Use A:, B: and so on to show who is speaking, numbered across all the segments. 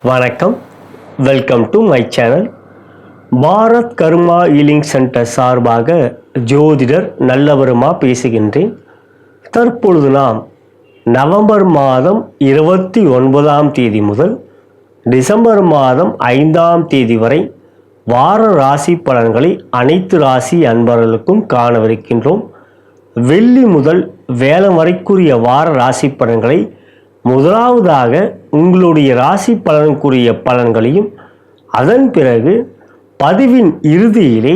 A: வணக்கம், welcome to my channel. Bharat karma healing centre சார்பாக ஜோதிடர் நல்லவருமா பேசுகின்றேன். தற்பொழுது நாம் நவம்பர் மாதம் 29ஆம் தேதி முதல் டிசம்பர் மாதம் 5ஆம் தேதி வரை வார ராசி பலன்களை அனைத்து ராசி அன்பர்களுக்கும் காணவிருக்கின்றோம். வெள்ளி முதல் வேலம் வரைக்குரிய வார ராசி பலன்களை முதலாவதாக உங்களுடைய ராசி பலனுக்குரிய பலன்களையும், அதன் பிறகு பதிவின் இறுதியிலே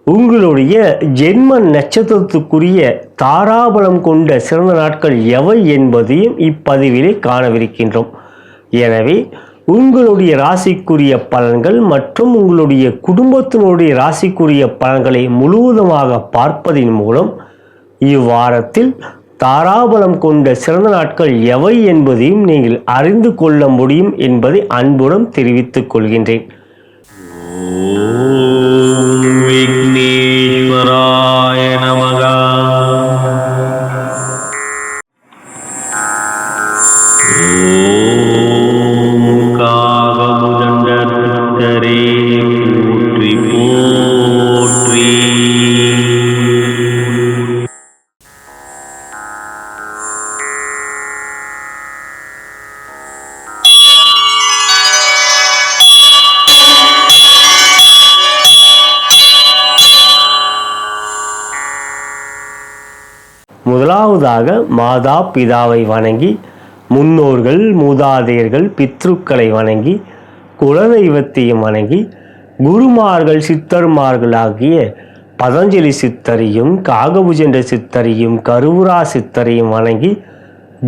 A: உங்களுடைய ஜென்ம நட்சத்திரத்துக்குரிய தாராபலம் கொண்ட சிறந்த நாட்கள் எவை என்பதையும் இப்பதிவிலே காணவிருக்கின்றோம். எனவே உங்களுடைய ராசிக்குரிய பலன்கள் மற்றும் உங்களுடைய குடும்பத்தினுடைய ராசிக்குரிய பலன்களை முழுவதுமாக பார்ப்பதின் மூலம் இவ்வாரத்தில் தாராபலம் கொண்ட சிறந்த நாட்கள் எவை என்பதையும் நீங்கள் அறிந்து கொள்ள முடியும் என்பதை அன்புடன் தெரிவித்துக் கொள்கின்றேன். விக்னேஸ்வராய நமக. முதலாவதாக மாதா பிதாவை வணங்கி, முன்னோர்கள் மூதாதையர்கள் பித்ருக்களை வணங்கி, குலதெய்வத்தையும் வணங்கி, குருமார்கள் சித்தர்மார்கள் ஆகிய பதஞ்சலி சித்தரையும் காகபுஜண்ட சித்தரையும் கருவுரா சித்தரையும் வணங்கி,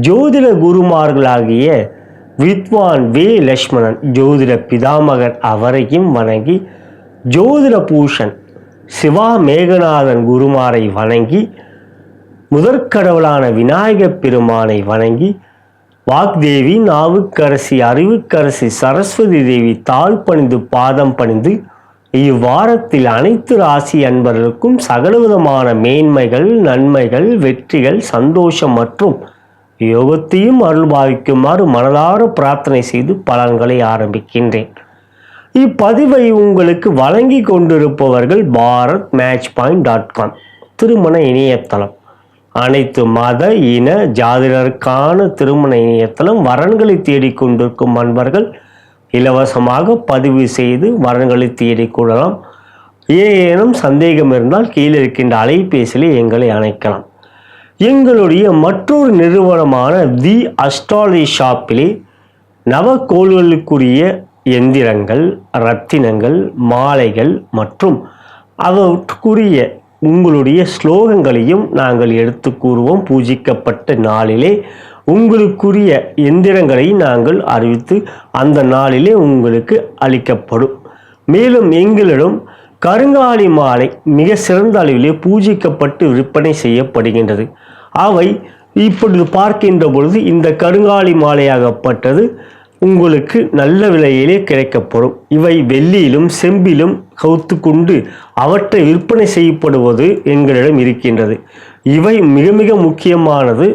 A: ஜோதிட குருமார்களாகிய வித்வான் வே லட்சுமணன் ஜோதிட பிதாமகர் அவரையும் வணங்கி, ஜோதிட பூஷன் சிவா மேகநாதன் குருமாரை வணங்கி, முதற்கடவுளான விநாயகப் பெருமானை வணங்கி, வாக்தேவி நாவுக்கரசி அறிவுக்கரசி சரஸ்வதி தேவி தாழ் பணிந்து பாதம் பணிந்து இவ்வாரத்தில் அனைத்து ராசி அன்பர்களுக்கும் சகலவிதமான மேன்மைகள், நன்மைகள், வெற்றிகள், சந்தோஷம் மற்றும் யோகத்தையும் அருள்பாவிக்குமாறு மனதார பிரார்த்தனை செய்து பலன்களை ஆரம்பிக்கின்றேன். இப்பதிவை உங்களுக்கு வழங்கி கொண்டிருப்பவர்கள் BharatMatchPoint.com திருமண இணையதளம். அனைத்து மத இன ஜாதிடருக்கான திருமண இணையதளம். வரன்களை தேடிக்கொண்டிருக்கும் அன்பர்கள் இலவசமாக பதிவு செய்து வரன்களை தேடிக்கொள்ளலாம். ஏதேனும் சந்தேகம் இருந்தால் கீழே இருக்கின்ற அலைபேசியில் எங்களை அழைக்கலாம். எங்களுடைய மற்றொரு நிறுவனமான தி அஸ்ட்ராலஜி ஷாப்பிலே நவக்கோள்களுக்குரிய எந்திரங்கள், ரத்தினங்கள், மாலைகள் மற்றும் அவற்றுக்குரிய உங்களுடைய ஸ்லோகங்களையும் நாங்கள் எடுத்து கூறுவோம். பூஜிக்கப்பட்ட நாளிலே உங்களுக்குரிய எந்திரங்களை நாங்கள் அறிவித்து அந்த நாளிலே உங்களுக்கு அளிக்கப்படும். மேலும் எங்களிடம் கருங்காலி மாலை மிக சிறந்த அளவிலே பூஜிக்கப்பட்டு விற்பனை செய்யப்படுகின்றது. அவை இப்பொழுது பார்க்கின்ற பொழுது இந்த கருங்காலி மாலையாகப்பட்டது உங்களுக்கு நல்ல விலையிலே கிடைக்கப்படும். இவை வெள்ளியிலும் செம்பிலும் கவுத்து கொண்டு அவற்றை விற்பனை செய்யப்படுவது எங்களிடம் இருக்கின்றது. இவை மிக மிக முக்கியமானது.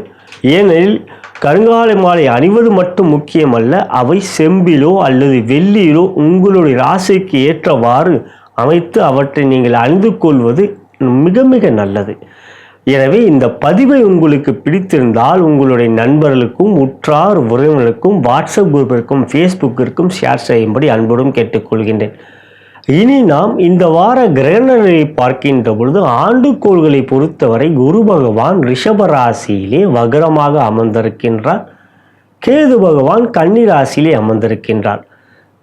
A: ஏனெனில் கருங்காலி மாலை அணிவது மட்டும் முக்கியமல்ல, அவை செம்பிலோ அல்லது வெள்ளியிலோ உங்களுடைய ராசிக்கு ஏற்றவாறு அமைத்து அவற்றை நீங்கள் அணிந்து கொள்வது மிக மிக நல்லது. எனவே இந்த பதிவை உங்களுக்கு பிடித்திருந்தால் உங்களுடைய நண்பர்களுக்கும் உற்றார் உறவினர்களுக்கும் வாட்ஸ்அப் குரூப்பிற்கும் ஃபேஸ்புக்கிற்கும் ஷேர் செய்யும்படி அன்புடன் கேட்டுக்கொள்கின்றேன். இனி நாம் இந்த வார கிரகணங்களை பார்க்கின்ற பொழுது ஆண்டுகோள்களை பொறுத்தவரை குரு பகவான் ரிஷப ராசியிலே வக்ரமாக அமர்ந்திருக்கின்றார். கேது பகவான் கன்னி ராசியிலே அமர்ந்திருக்கின்றார்.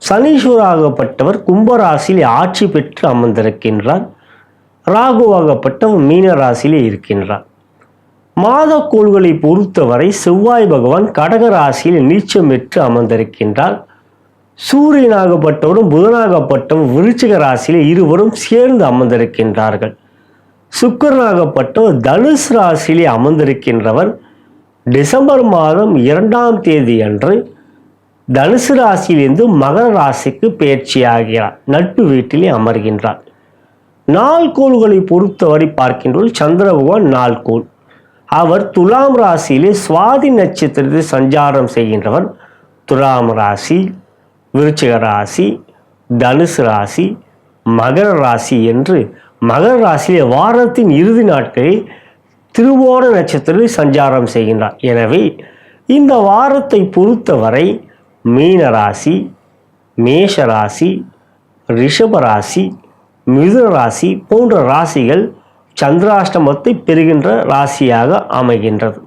A: சனீஸ்வராகப்பட்டவர் கும்பராசியிலே ஆட்சி பெற்று அமர்ந்திருக்கின்றார். ராகுவாகப்பட்டவர் மீன ராசியிலே இருக்கின்றார். மாத கோள்களை பொறுத்தவரை செவ்வாய் பகவான் கடக ராசியில் நீச்சம் பெற்று அமர்ந்திருக்கின்றார். சூரியனாகப்பட்டவரும் புதனாகப்பட்டவர் விருச்சிக ராசியிலே இருவரும் சேர்ந்து அமர்ந்திருக்கின்றார்கள். சுக்கிரனாகப்பட்டவர் தனுசு ராசியிலே அமர்ந்திருக்கின்றவர் டிசம்பர் மாதம் 2ஆம் தேதி அன்று தனுசு ராசியிலிருந்து மகர ராசிக்கு பயிற்சியாகிறார். நட்பு வீட்டிலே அமர்கின்றார். நாள்கோள்களை பொறுத்தவரை பார்க்கின்றோம். சந்திர பகவான் நாள்கோள். அவர் துலாம் ராசியிலே சுவாதி நட்சத்திரத்தில் சஞ்சாரம் செய்கின்றவர். துலாம் ராசி, விருச்சிக ராசி, தனுசு ராசி, மகர ராசி என்று மகர ராசியிலே வாரத்தின் இறுதி நாட்களில் திருவோண நட்சத்திரத்தில் சஞ்சாரம் செய்கின்றார். எனவே இந்த வாரத்தை பொறுத்தவரை மீன ராசி, மேஷ ராசி, ரிஷப ராசி, மிதுன ராசி போன்ற ராசிகள் சந்திராஷ்டமத்தை பெறுகின்ற ராசியாக அமைகின்றது.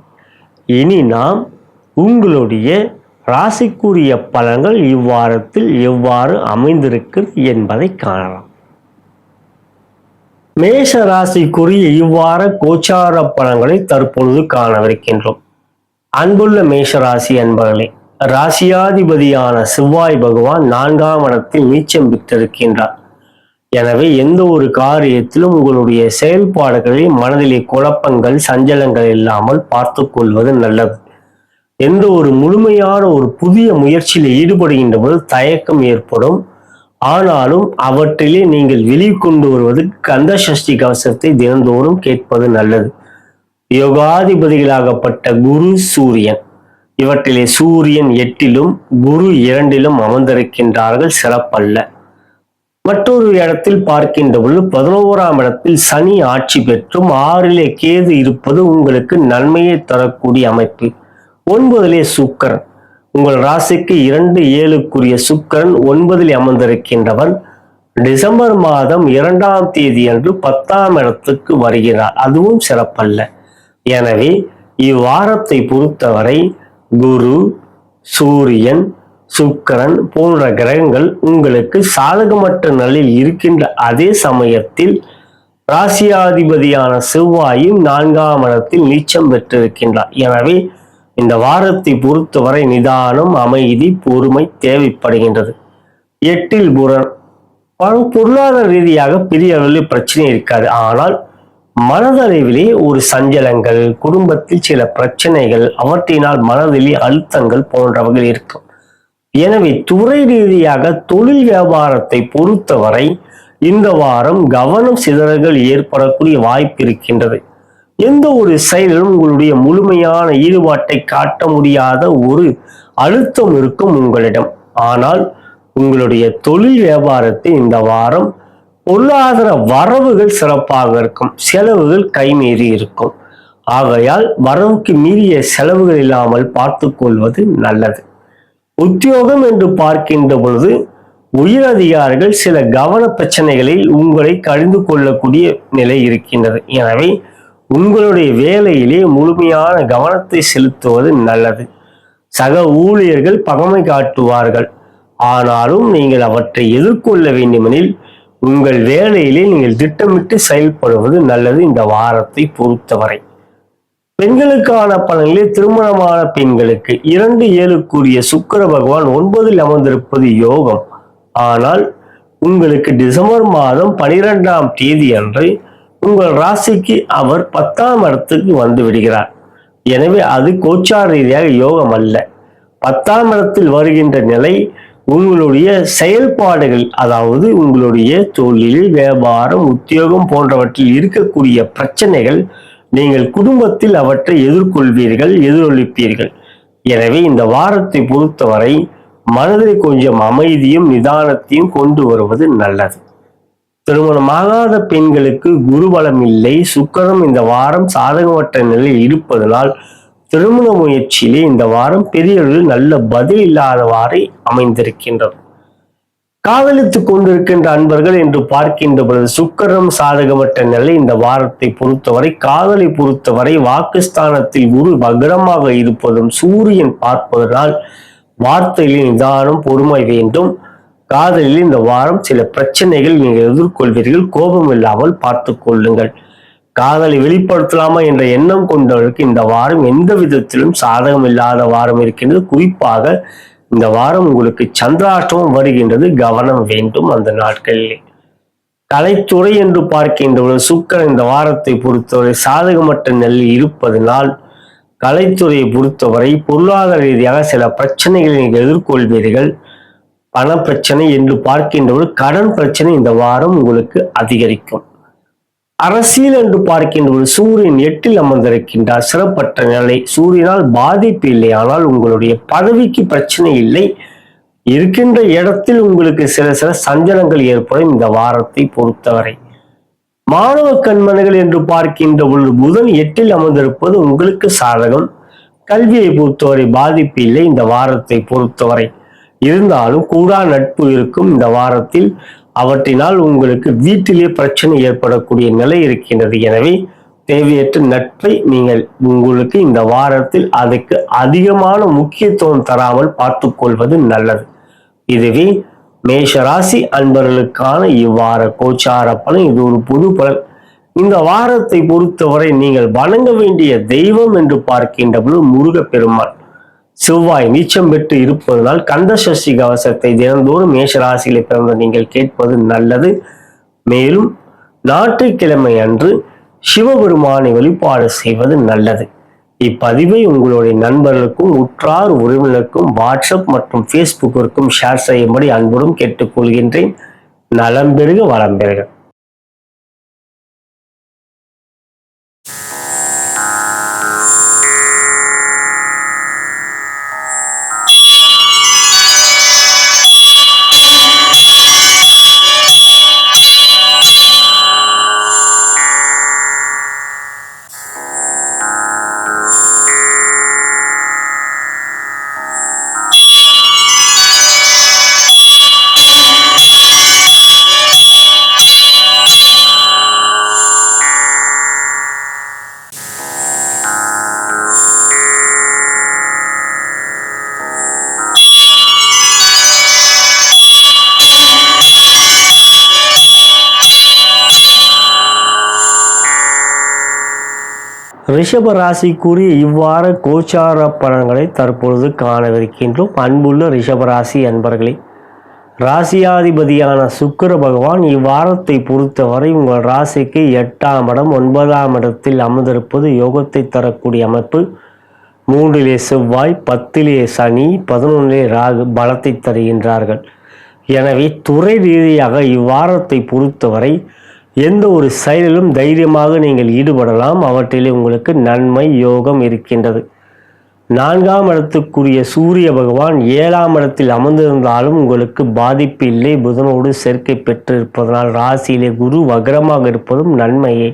A: இனி நாம் உங்களுடைய ராசிக்குரிய பலன்கள் இவ்வாரத்தில் எவ்வாறு அமைந்திருக்கிறது என்பதை காணலாம். மேஷ ராசிக்குரிய இவ்வார கோச்சார பலன்களை தற்பொழுது காணவிருக்கின்றோம். அன்புள்ள மேஷராசி அன்பர்களே, ராசியாதிபதியான செவ்வாய் பகவான் 4ஆம் இடத்தில் நீச்சம் பெற்றிருக்கின்றார். எனவே எந்த ஒரு காரியத்திலும் உங்களுடைய செயல்பாடுகளில் மனதிலே குழப்பங்கள், சஞ்சலங்கள் இல்லாமல் பார்த்து கொள்வது நல்லது. எந்த ஒரு முழுமையான ஒரு புதிய முயற்சியில் ஈடுபடுகின்ற போது தயக்கம் ஏற்படும். ஆனாலும் அவற்றிலே நீங்கள் வெளிக்கொண்டு வருவது கந்த சஷ்டி கவசத்தை தினந்தோறும் கேட்பது நல்லது. யோகாதிபதிகளாகப்பட்ட குரு, சூரியன், இவற்றிலே சூரியன் 8லும் குரு 2லும் அமர்ந்திருக்கின்றார்கள், சிறப்பல்ல. மற்றொரு இடத்தில் பார்க்கின்ற பொழுது 11ஆம் இடத்தில் சனி ஆட்சி பெற்றும் 6லே கேது இருப்பது உங்களுக்கு நன்மையை தரக்கூடிய அமைப்பு. 9லே சுக்கிரன், உங்கள் ராசிக்கு 2, 7க்குரிய சுக்கிரன் 9ல் அமர்ந்திருக்கின்றவர் டிசம்பர் மாதம் 2ஆம் தேதி அன்று 10ஆம் இடத்துக்கு வருகிறார், அதுவும் சிறப்பல்ல. எனவே இவ்வாரத்தை பொறுத்தவரை குரு, சூரியன், சுக்கிரன் போன்ற கிரகங்கள் உங்களுக்கு சாதகமற்ற நிலையில் இருக்கின்ற அதே சமயத்தில் ராசியாதிபதியான செவ்வாயும் 4ஆம் இடத்தில் நீச்சம் பெற்றிருக்கின்றார். எனவே இந்த வாரத்தை பொறுத்தவரை நிதானம், அமைதி, பொறுமை தேவைப்படுகின்றது. 8ல் புதன், பொருளாதார ரீதியாக பெரிய அளவில் பிரச்சனை இருக்காது. ஆனால் மனதளவிலே ஒரு சஞ்சலங்கள், குடும்பத்தில் சில பிரச்சனைகள், அவற்றினால் மனதிலே அழுத்தங்கள் போன்றவர்கள் இருக்கும். எனவே துறை ரீதியாக தொழில் வியாபாரத்தை பொறுத்தவரை இந்த வாரம் கவனம் சிதறல்கள் ஏற்படக்கூடிய வாய்ப்பு இருக்கின்றது. எந்த ஒரு செயலிலும் உங்களுடைய முழுமையான ஈடுபாட்டை காட்ட முடியாத ஒரு அழுத்தம் இருக்கும் உங்களிடம். ஆனால் உங்களுடைய தொழில் வியாபாரத்தை இந்த வாரம் பொருளாதார வரவுகள் சிறப்பாக இருக்கும், செலவுகள் கைமீறி இருக்கும். ஆகையால் வரவுக்கு மீறிய செலவுகள் இல்லாமல் பார்த்து கொள்வது நல்லது. உத்தியோகம் என்று பார்க்கின்ற பொழுது உயர் அதிகாரிகள் சில கவன பிரச்சனைகளில் உங்களை கடிந்து கொள்ளக்கூடிய நிலை இருக்கின்றது. எனவே உங்களுடைய வேலையிலே முழுமையான கவனத்தை செலுத்துவது நல்லது. சக ஊழியர்கள் பகமை காட்டுவார்கள். ஆனாலும் நீங்கள் அவற்றை எதிர்கொள்ள வேண்டுமெனில் உங்கள் வேலையிலே நீங்கள் திட்டமிட்டு செயல்படுவது நல்லது. இந்த வாரத்தை பொறுத்தவரை பெண்களுக்கான பலன்களில் திருமணமான பெண்களுக்கு 2, 7க்குரிய சுக்கிர பகவான் 9ல் அமர்ந்திருப்பது யோகம். ஆனால் உங்களுக்கு டிசம்பர் மாதம் 12ஆம் தேதி அன்று உங்கள் ராசிக்கு அவர் 10ஆம் இடத்துக்கு வந்து விடுகிறார். எனவே அது கோச்சார ரீதியாக யோகம் அல்ல. 10ஆம் இடத்தில் வருகின்ற நிலை உங்களுடைய செயல்பாடுகள், அதாவது உங்களுடைய தொழில், வியாபாரம், உத்தியோகம் போன்றவற்றில் இருக்கக்கூடிய பிரச்சனைகள் நீங்கள் குடும்பத்தில் அவற்றை எதிர்கொள்வீர்கள், எதிரொலிப்பீர்கள். எனவே இந்த வாரத்தை பொறுத்தவரை மனதில் கொஞ்சம் அமைதியும் நிதானத்தையும் கொண்டு வருவது நல்லது. திருமணமாகாத பெண்களுக்கு குருபலம் இல்லை, சுக்கிரனும் இந்த வாரம் சாதகமற்ற நிலையில் இருப்பதனால் திருமண முயற்சியிலே இந்த வாரம் பெரிய நல்ல பதில் இல்லாதவாறு அமைந்திருக்கின்றது. காதலித்துக் கொண்டிருக்கின்ற அன்பர்கள் என்று பார்க்கின்ற பொழுது சுக்கிரனும் சாதகமற்ற நிலை இந்த வாரத்தை பொறுத்தவரை. காதலை பொறுத்தவரை வாக்குஸ்தானத்தில் குரு வக்ரமாக இருப்பதும் சூரியன் பார்ப்பதனால் வார்த்தையில் நிதானம், பொறுமை வேண்டும். காதலில் இந்த வாரம் சில பிரச்சனைகள் நீங்கள் எதிர்கொள்வீர்கள், கோபம் இல்லாமல் பார்த்து கொள்ளுங்கள். காதலை வெளிப்படுத்தலாமா என்ற எண்ணம் கொண்டவர்களுக்கு இந்த வாரம் எந்த விதத்திலும் சாதகம் இல்லாத வாரம் இருக்கின்றது. குறிப்பாக இந்த வாரம் உங்களுக்கு சந்திராஷ்டமம் வருகின்றது, கவனம் வேண்டும் அந்த நாட்களிலே. கலைத்துறை என்று பார்க்கின்ற சுக்கிரன் இந்த வாரத்தை பொறுத்தவரை சாதகமற்ற நிலையில் இருப்பதனால் கலைத்துறையை பொறுத்தவரை பொருளாதார ரீதியாக சில பிரச்சனைகளை நீங்கள் எதிர்கொள்வீர்கள். பண பிரச்சனை என்று பார்க்கின்ற கடன் பிரச்சனை இந்த வாரம் உங்களுக்கு அதிகரிக்கும். அரசியல் என்று பார்க்கின்ற சூரியன் 8ல் அமர்ந்திருக்கின்றார், சிறப்பற்ற நிலை. சூரியனால் பாதிப்பு இல்லை, ஆனால் உங்களுடைய பதவிக்கு பிரச்சனை இல்லை. இருக்கின்ற இடத்தில் உங்களுக்கு சில சில சஞ்சலங்கள் ஏற்படும் இந்த வாரத்தை பொறுத்தவரை. மாணவ கண்மணிகள் என்று பார்க்கின்ற பொழுது புதன் 8ல் அமர்ந்திருப்பது உங்களுக்கு சாதகம். கல்வியை பொறுத்தவரை பாதிப்பு இல்லை இந்த வாரத்தை பொறுத்தவரை. இருந்தாலும் கூடா நட்பு இருக்கும் இந்த வாரத்தில். அவற்றினால் உங்களுக்கு வீட்டிலே பிரச்சனை ஏற்படக்கூடிய நிலை இருக்கின்றது. எனவே தேவையற்ற நட்பை நீங்கள் உங்களுக்கு இந்த வாரத்தில் அதுக்கு அதிகமான முக்கியத்துவம் தராமல் பார்த்துக் கொள்வது நல்லது. இதுவே மேஷராசி அன்பர்களுக்கான இவ்வார கோச்சார பலன். இது ஒரு பொது பலன். இந்த வாரத்தை பொறுத்தவரை நீங்கள் வணங்க வேண்டிய தெய்வம் என்று பார்க்கின்ற பொழுது முருகப்பெருமான். செவ்வாய் நீச்சம் பெற்று இருப்பதனால் கந்த சஷ்டி கவசத்தை தினந்தோறும் மேஷராசியில பிறந்த நீங்கள் கேட்பது நல்லது. மேலும் ஞாயிற்றுக்கிழமை அன்று சிவபெருமானை வழிபாடு செய்வது நல்லது. இப்பதிவை உங்களுடைய நண்பர்களுக்கும் உற்றார் உறவினருக்கும் வாட்ஸ்அப் மற்றும் ஃபேஸ்புக்கிற்கும் ஷேர் செய்யும்படி அன்புடன் கேட்டுக்கொள்கின்றேன். நலம் பெறுக, வளம் பெறுக. ரிஷப ராசிக்குரிய இவ்வாறு கோச்சார பலன்களை தற்பொழுது காணவிருக்கின்றோம். அன்புள்ள ரிஷபராசி அன்பர்களே, ராசியாதிபதியான சுக்கிர பகவான் இவ்வாரத்தை பொறுத்தவரை உங்கள் ராசிக்கு 8ஆம் இடம் 9ஆம் இடத்தில் அமர்ந்திருப்பது யோகத்தை தரக்கூடிய அமைப்பு. 3லே செவ்வாய், 10லே சனி, 11லே ராகு பலத்தை தருகின்றார்கள். எனவே துறை ரீதியாக இவ்வாரத்தை பொறுத்தவரை எந்த ஒரு செயலிலும் தைரியமாக நீங்கள் ஈடுபடலாம். அவற்றிலே உங்களுக்கு நன்மை யோகம் இருக்கின்றது. 4ஆம் இடத்துக்குரிய சூரிய பகவான் 7ஆம் இடத்தில் அமர்ந்திருந்தாலும் உங்களுக்கு பாதிப்பு இல்லை. புதனோடு சேர்க்கை பெற்றிருப்பதனால் ராசியிலே குரு வக்ரமாக இருப்பதும் நன்மையே.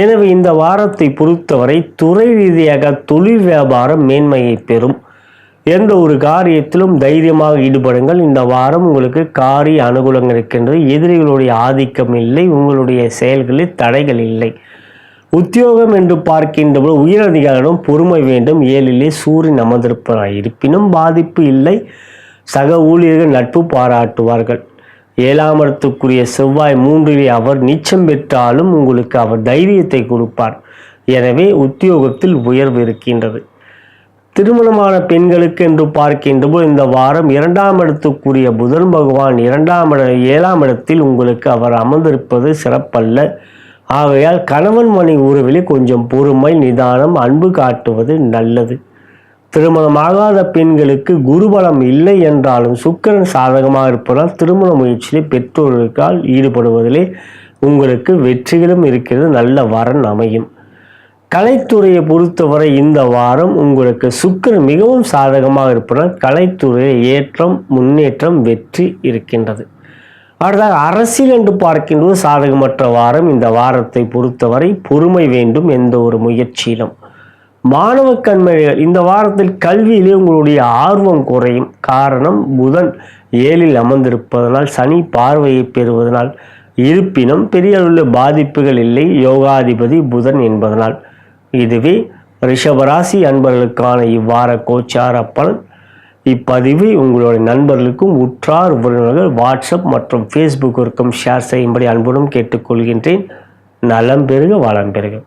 A: எனவே இந்த வாரத்தை பொறுத்தவரை துறை ரீதியாக தொழில் வியாபாரம் மேன்மையை பெறும். எந்த ஒரு காரியத்திலும் தைரியமாக ஈடுபடுங்கள். இந்த வாரம் உங்களுக்கு காரிய அனுகூலங்கள் இருக்கின்றது. எதிரிகளுடைய ஆதிக்கம் இல்லை. உங்களுடைய செயல்களில் தடைகள் இல்லை. உத்தியோகம் என்று பார்க்கின்ற போது உயரதிகாரிடம் பொறுமை வேண்டும். 7லே சூரியன் அமர்ந்திருப்பதால் இருப்பினும் பாதிப்பு இல்லை. சக ஊழியர்கள் நட்பு பாராட்டுவார்கள். 7ஆம் இடத்துக்குரிய செவ்வாய் 3லே அவர் நீச்சம் பெற்றாலும் உங்களுக்கு அவர் தைரியத்தை கொடுப்பார். எனவே உத்தியோகத்தில் உயர்வு இருக்கின்றது. திருமணமான பெண்களுக்கு என்று பார்க்கின்ற போது இந்த வாரம் 2ஆம் இடத்துக்குரிய புதன் பகவான் 7ஆம் இடத்தில் உங்களுக்கு அவர் அமர்ந்திருப்பது சிறப்பல்ல. ஆகையால் கணவன் மனைவி உறவிலே கொஞ்சம் பொறுமை, நிதானம், அன்பு காட்டுவது நல்லது. திருமணமாகாத பெண்களுக்கு குருபலம் இல்லை என்றாலும் சுக்கிரன் சாதகமாக இருப்பதால் திருமண முயற்சியிலே பெற்றோர்களுக்கால் ஈடுபடுவதிலே உங்களுக்கு வெற்றிகளும் இருக்கிறது. நல்ல வரன் அமையும். கலைத்துறையை பொறுத்தவரை இந்த வாரம் உங்களுக்கு சுக்கிரன் மிகவும் சாதகமாக இருப்பதால் கலைத்துறையில் ஏற்றம், முன்னேற்றம், வெற்றி இருக்கின்றது. அடுத்ததாக அரசியல் என்று பார்க்கின்றது சாதகமற்ற வாரம். இந்த வாரத்தை பொறுத்தவரை பொறுமை வேண்டும் எந்த ஒரு முயற்சியிலும். மாணவ கண்மணிகள் இந்த வாரத்தில் கல்வியிலே உங்களுடைய ஆர்வம் குறையும். காரணம் புதன் 7ல் அமர்ந்திருப்பதனால், சனி பார்வையை பெறுவதனால். இருப்பினும் பெரிய அளவில் பாதிப்புகள் இல்லை. யோகாதிபதி புதன் என்பதனால். இதுவே ரிஷபராசி அன்பர்களுக்கான இவ்வார கோச்சார பலன். இப்பதிவை உங்களுடைய நண்பர்களுக்கும் உற்றார் உறவினர்கள் வாட்ஸ்அப் மற்றும் ஃபேஸ்புக்கிற்கும் ஷேர் செய்யும்படி அன்புடன் கேட்டுக்கொள்கின்றேன். நலம் பெறுக, வளம் பெறுக.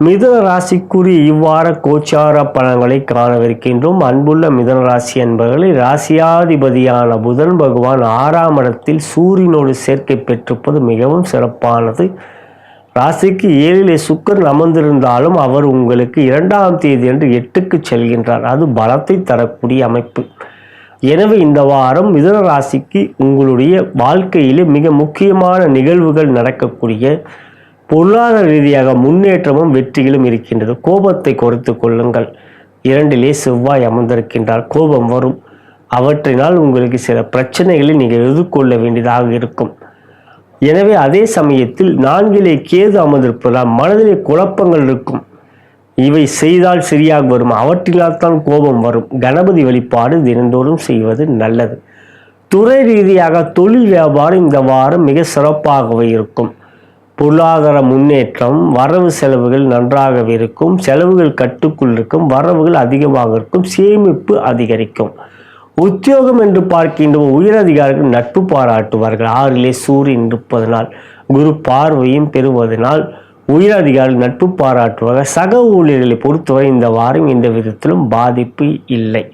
A: மிதுன ராசிக்குரிய இவ்வார கோச்சார பலன்களை காணவிருக்கின்றோம். அன்புள்ள மிதுன ராசி என்பவர்களை, ராசியாதிபதியான புதன் பகவான் 6ஆம் இடத்தில் சூரியனோடு சேர்க்கை பெற்றிருப்பது மிகவும் சிறப்பானது. ராசிக்கு 7லே சுக்கிரன் அமர்ந்திருந்தாலும் அவர் உங்களுக்கு 2ஆம் தேதி அன்று 8க்கு செல்கின்றார். அது பலத்தை தரக்கூடிய அமைப்பு. எனவே இந்த வாரம் மிதுன ராசிக்கு உங்களுடைய வாழ்க்கையிலே மிக முக்கியமான நிகழ்வுகள் நடக்கக்கூடிய, பொருளாதார ரீதியாக முன்னேற்றமும் வெற்றிகளும் இருக்கின்றது. கோபத்தை குறைத்து கொள்ளுங்கள். 2லே செவ்வாய் அமர்ந்திருக்கின்றார். கோபம் வரும். அவற்றினால் உங்களுக்கு சில பிரச்சனைகளை நீங்கள் எதிர்கொள்ள வேண்டியதாக இருக்கும். எனவே அதே சமயத்தில் 4லே கேது அமர்ந்திருப்பதால் மனதிலே குழப்பங்கள் இருக்கும். இவை செய்தால் சரியாக வரும், அவற்றினால் தான் கோபம் வரும். கணபதி வழிபாடு தினந்தோறும் செய்வது நல்லது. துறை ரீதியாக தொழில் வியாபாரம் இந்த வாரம் மிக சிறப்பாகவே இருக்கும். பொருளாதார முன்னேற்றம், வரவு செலவுகள் நன்றாகவே இருக்கும். செலவுகள் கட்டுக்குள் இருக்கும், வரவுகள் அதிகமாக இருக்கும், சேமிப்பு அதிகரிக்கும். உத்தியோகம் என்று பார்க்கின்ற உயரதிகாரிகள் நட்பு பாராட்டுவார்கள். 6லே சூரியன் இருப்பதனால், குரு பார்வையும் பெறுவதனால் உயரதிகாரிகள் நட்பு பாராட்டுவார்கள். சக ஊழியர்களை பொறுத்தவரை இந்த வாரம் எந்த விதத்திலும் பாதிப்பு இல்லை.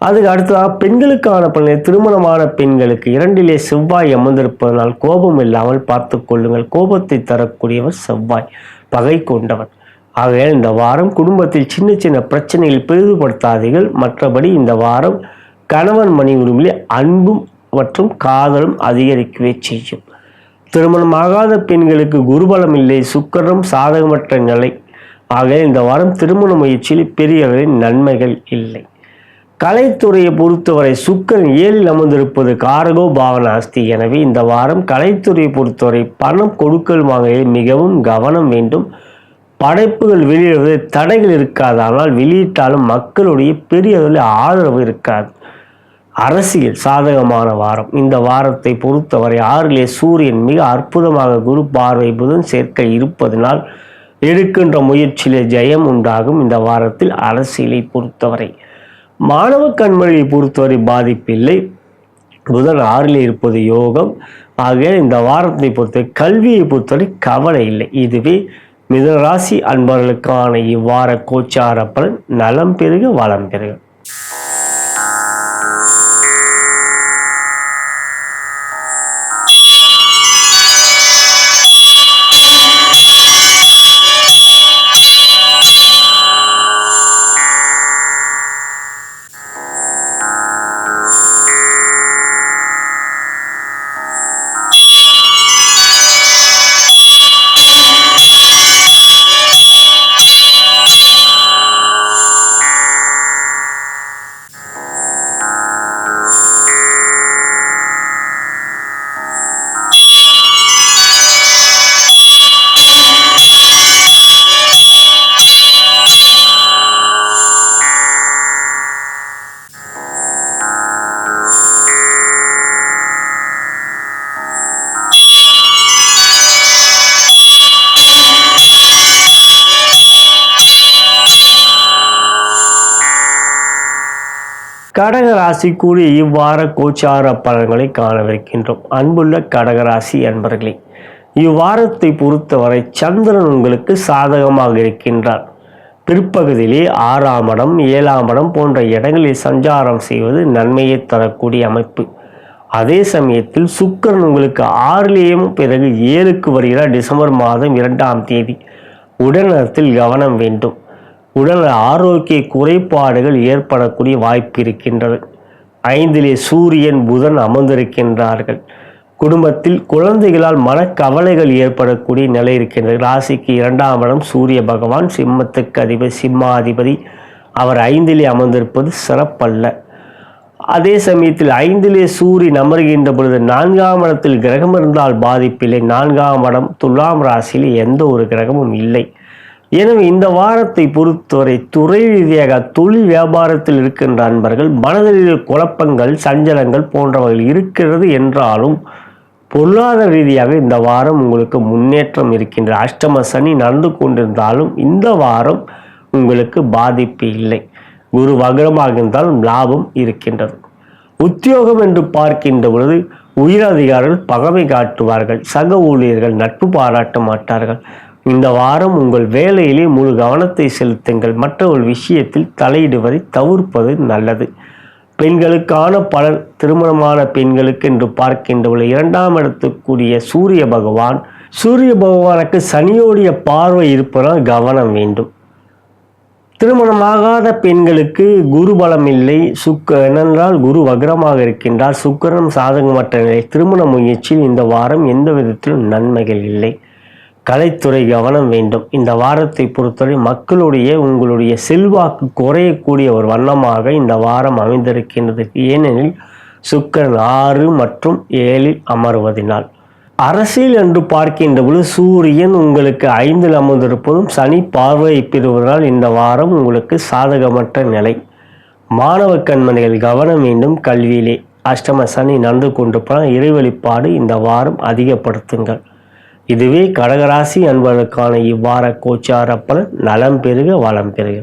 A: அதுக்கு அடுத்ததாக பெண்களுக்கான பலனை, திருமணமான பெண்களுக்கு 2லே செவ்வாய் அமர்ந்திருப்பதனால் கோபம் இல்லாமல் பார்த்து கொள்ளுங்கள். கோபத்தை தரக்கூடியவர் செவ்வாய், பகை கொண்டவர். ஆகையால் இந்த வாரம் குடும்பத்தில் சின்ன சின்ன பிரச்சனைகள் பெரிதுபடுத்தாதீர்கள். மற்றபடி இந்த வாரம் கணவன் மனைவியிலே அன்பும் மற்றும் காதலும் அதிகரிக்கவே செய்யும். திருமணமாகாத பெண்களுக்கு குருபலம் இல்லை, சுக்கிரனும் சாதகமற்ற நிலை. ஆகையால் இந்த வாரம் திருமண முயற்சியில் பெரியவர்களின் நன்மைகள் இல்லை. கலைத்துறையை பொறுத்தவரை சுக்கிரன் 7ல் அமர்ந்திருப்பது காரகோ பாவன அஸ்தி. எனவே இந்த வாரம் கலைத்துறையை பொறுத்தவரை பணம் கொடுக்கல் வாங்கலில் மிகவும் கவனம் வேண்டும். படைப்புகள் வெளியிடுவது தடைகள் இருக்காது, ஆனால் வெளியிட்டாலும் மக்களுடைய பெரிய ஆதரவு இருக்காது. அரசியல் சாதகமான வாரம். இந்த வாரத்தை பொறுத்தவரை 6லே சூரியன் மிக அற்புதமாக குரு பார்வை புதன் சேர்க்கை இருப்பதனால் எடுக்கின்ற முயற்சியிலே ஜெயம் உண்டாகும். இந்த வாரத்தில் அரசியலை பொறுத்தவரை, மாணவ கண்மணியை பொறுத்தவரை பாதிப்பில்லை. புதன் 6லே இருப்பது யோகம். ஆக இந்த வாரத்தை பொறுத்தவரை கல்வியை பொறுத்தவரை கவலை இல்லை. இதுவே மிதுன ராசி அன்பர்களுக்கான இவ்வார கோச்சார பலன். நலம் பெருக வளம் பெருக. கடகராசிக்குரிய இவ்வார கோச்சார பலன்களை காணவிருக்கின்றோம். அன்புள்ள கடகராசி அன்பர்களே, இவ்வாரத்தை பொறுத்தவரை சந்திரன் உங்களுக்கு சாதகமாக இருக்கின்றார். பிற்பகுதியிலே 6ஆம் இடம் 7ஆம் இடம் போன்ற இடங்களில் சஞ்சாரம் செய்வது நன்மையை தரக்கூடிய அமைப்பு. அதே சமயத்தில் சுக்கிரன் உங்களுக்கு 6லேயும் பிறகு 7க்கு வருகிறார். டிசம்பர் மாதம் 2ஆம் தேதி. உடல்நலத்தில் கவனம் வேண்டும். உடல் ஆரோக்கிய குறைபாடுகள் ஏற்படக்கூடிய வாய்ப்பு இருக்கின்றது. 5லே சூரியன் புதன் அமர்ந்திருக்கின்றார்கள். குடும்பத்தில் குழந்தைகளால் மனக்கவலைகள் ஏற்படக்கூடிய நிலை இருக்கின்றது. ராசிக்கு 2ஆம் இடம் சூரிய பகவான், சிம்மத்துக்கு அதிபதி, சிம்மாதிபதி. அவர் 5லே அமர்ந்திருப்பது சிறப்பல்ல. அதே சமயத்தில் 5லே சூரியன் அமர்கின்ற பொழுது 4ஆம் இடத்தில் கிரகம் இருந்தால் பாதிப்பில்லை. 4ஆம் இடம் துலாம் ராசியில் எந்த ஒரு கிரகமும் இல்லை. எனவே இந்த வாரத்தை பொறுத்தவரை துறை ரீதியாக தொழில் வியாபாரத்தில் இருக்கின்ற அன்பர்கள் மனதில் குழப்பங்கள், சஞ்சலங்கள் போன்றவர்கள் இருக்கிறது என்றாலும் பொருளாதார ரீதியாக இந்த வாரம் உங்களுக்கு முன்னேற்றம் இருக்கின்ற. அஷ்டம சனி நடந்து கொண்டிருந்தாலும் இந்த வாரம் உங்களுக்கு பாதிப்பு இல்லை. குரு வக்ரமாக இருந்தாலும் லாபம் இருக்கின்றது. உத்தியோகம் என்று பார்க்கின்ற பொழுது உயரதிகாரிகள் பகமை காட்டுவார்கள். சக ஊழியர்கள் நட்பு பாராட்ட மாட்டார்கள். இந்த வாரம் உங்கள் வேலையிலே முழு கவனத்தை செலுத்துங்கள். மற்றவர்கள் விஷயத்தில் தலையிடுவதை தவிர்ப்பது நல்லது. பெண்களுக்கான பலன். திருமணமான பெண்களுக்கு என்று பார்க்கின்ற 2ஆம் இடத்துக்குரிய சூரிய பகவானுக்கு சனியோடைய பார்வை இருப்பதால் கவனம் வேண்டும். திருமணமாகாத பெண்களுக்கு குரு பலம் இல்லை. ஏனென்றால் குரு வக்ரமாக இருக்கின்றார். சுக்கிரன் சாதகமற்ற நிலை. திருமண முயற்சியில் இந்த வாரம் எந்த விதத்திலும் நன்மைகள் இல்லை. கலைத்துறை கவனம் வேண்டும். இந்த வாரத்தை பொறுத்தவரை உங்களுடைய செல்வாக்கு குறையக்கூடிய ஒரு வண்ணமாக இந்த வாரம் அமைந்திருக்கின்றது. ஏனெனில் சுக்கிரன் 6 மற்றும் 7 அமர்வதினால். அரசியல் என்று பார்க்கின்ற பொழுது சூரியன் உங்களுக்கு 5 அமர்ந்திருப்பதும் சனி பார்வை பெறுவதால் இந்த வாரம் உங்களுக்கு சாதகமற்ற நிலை. மாணவ கண்மணிகள் கவனம் வேண்டும் கல்வியிலே. அஷ்டம சனி நடந்து கொண்டிருப்பதால் இறை வழிபாடு இந்த வாரம் அதிகப்படுத்துங்கள். இதுவே கடகராசி அன்பர்களுக்கான இவ்வார கோச்சார பலன். நலம் பெருக வளம் பெருக.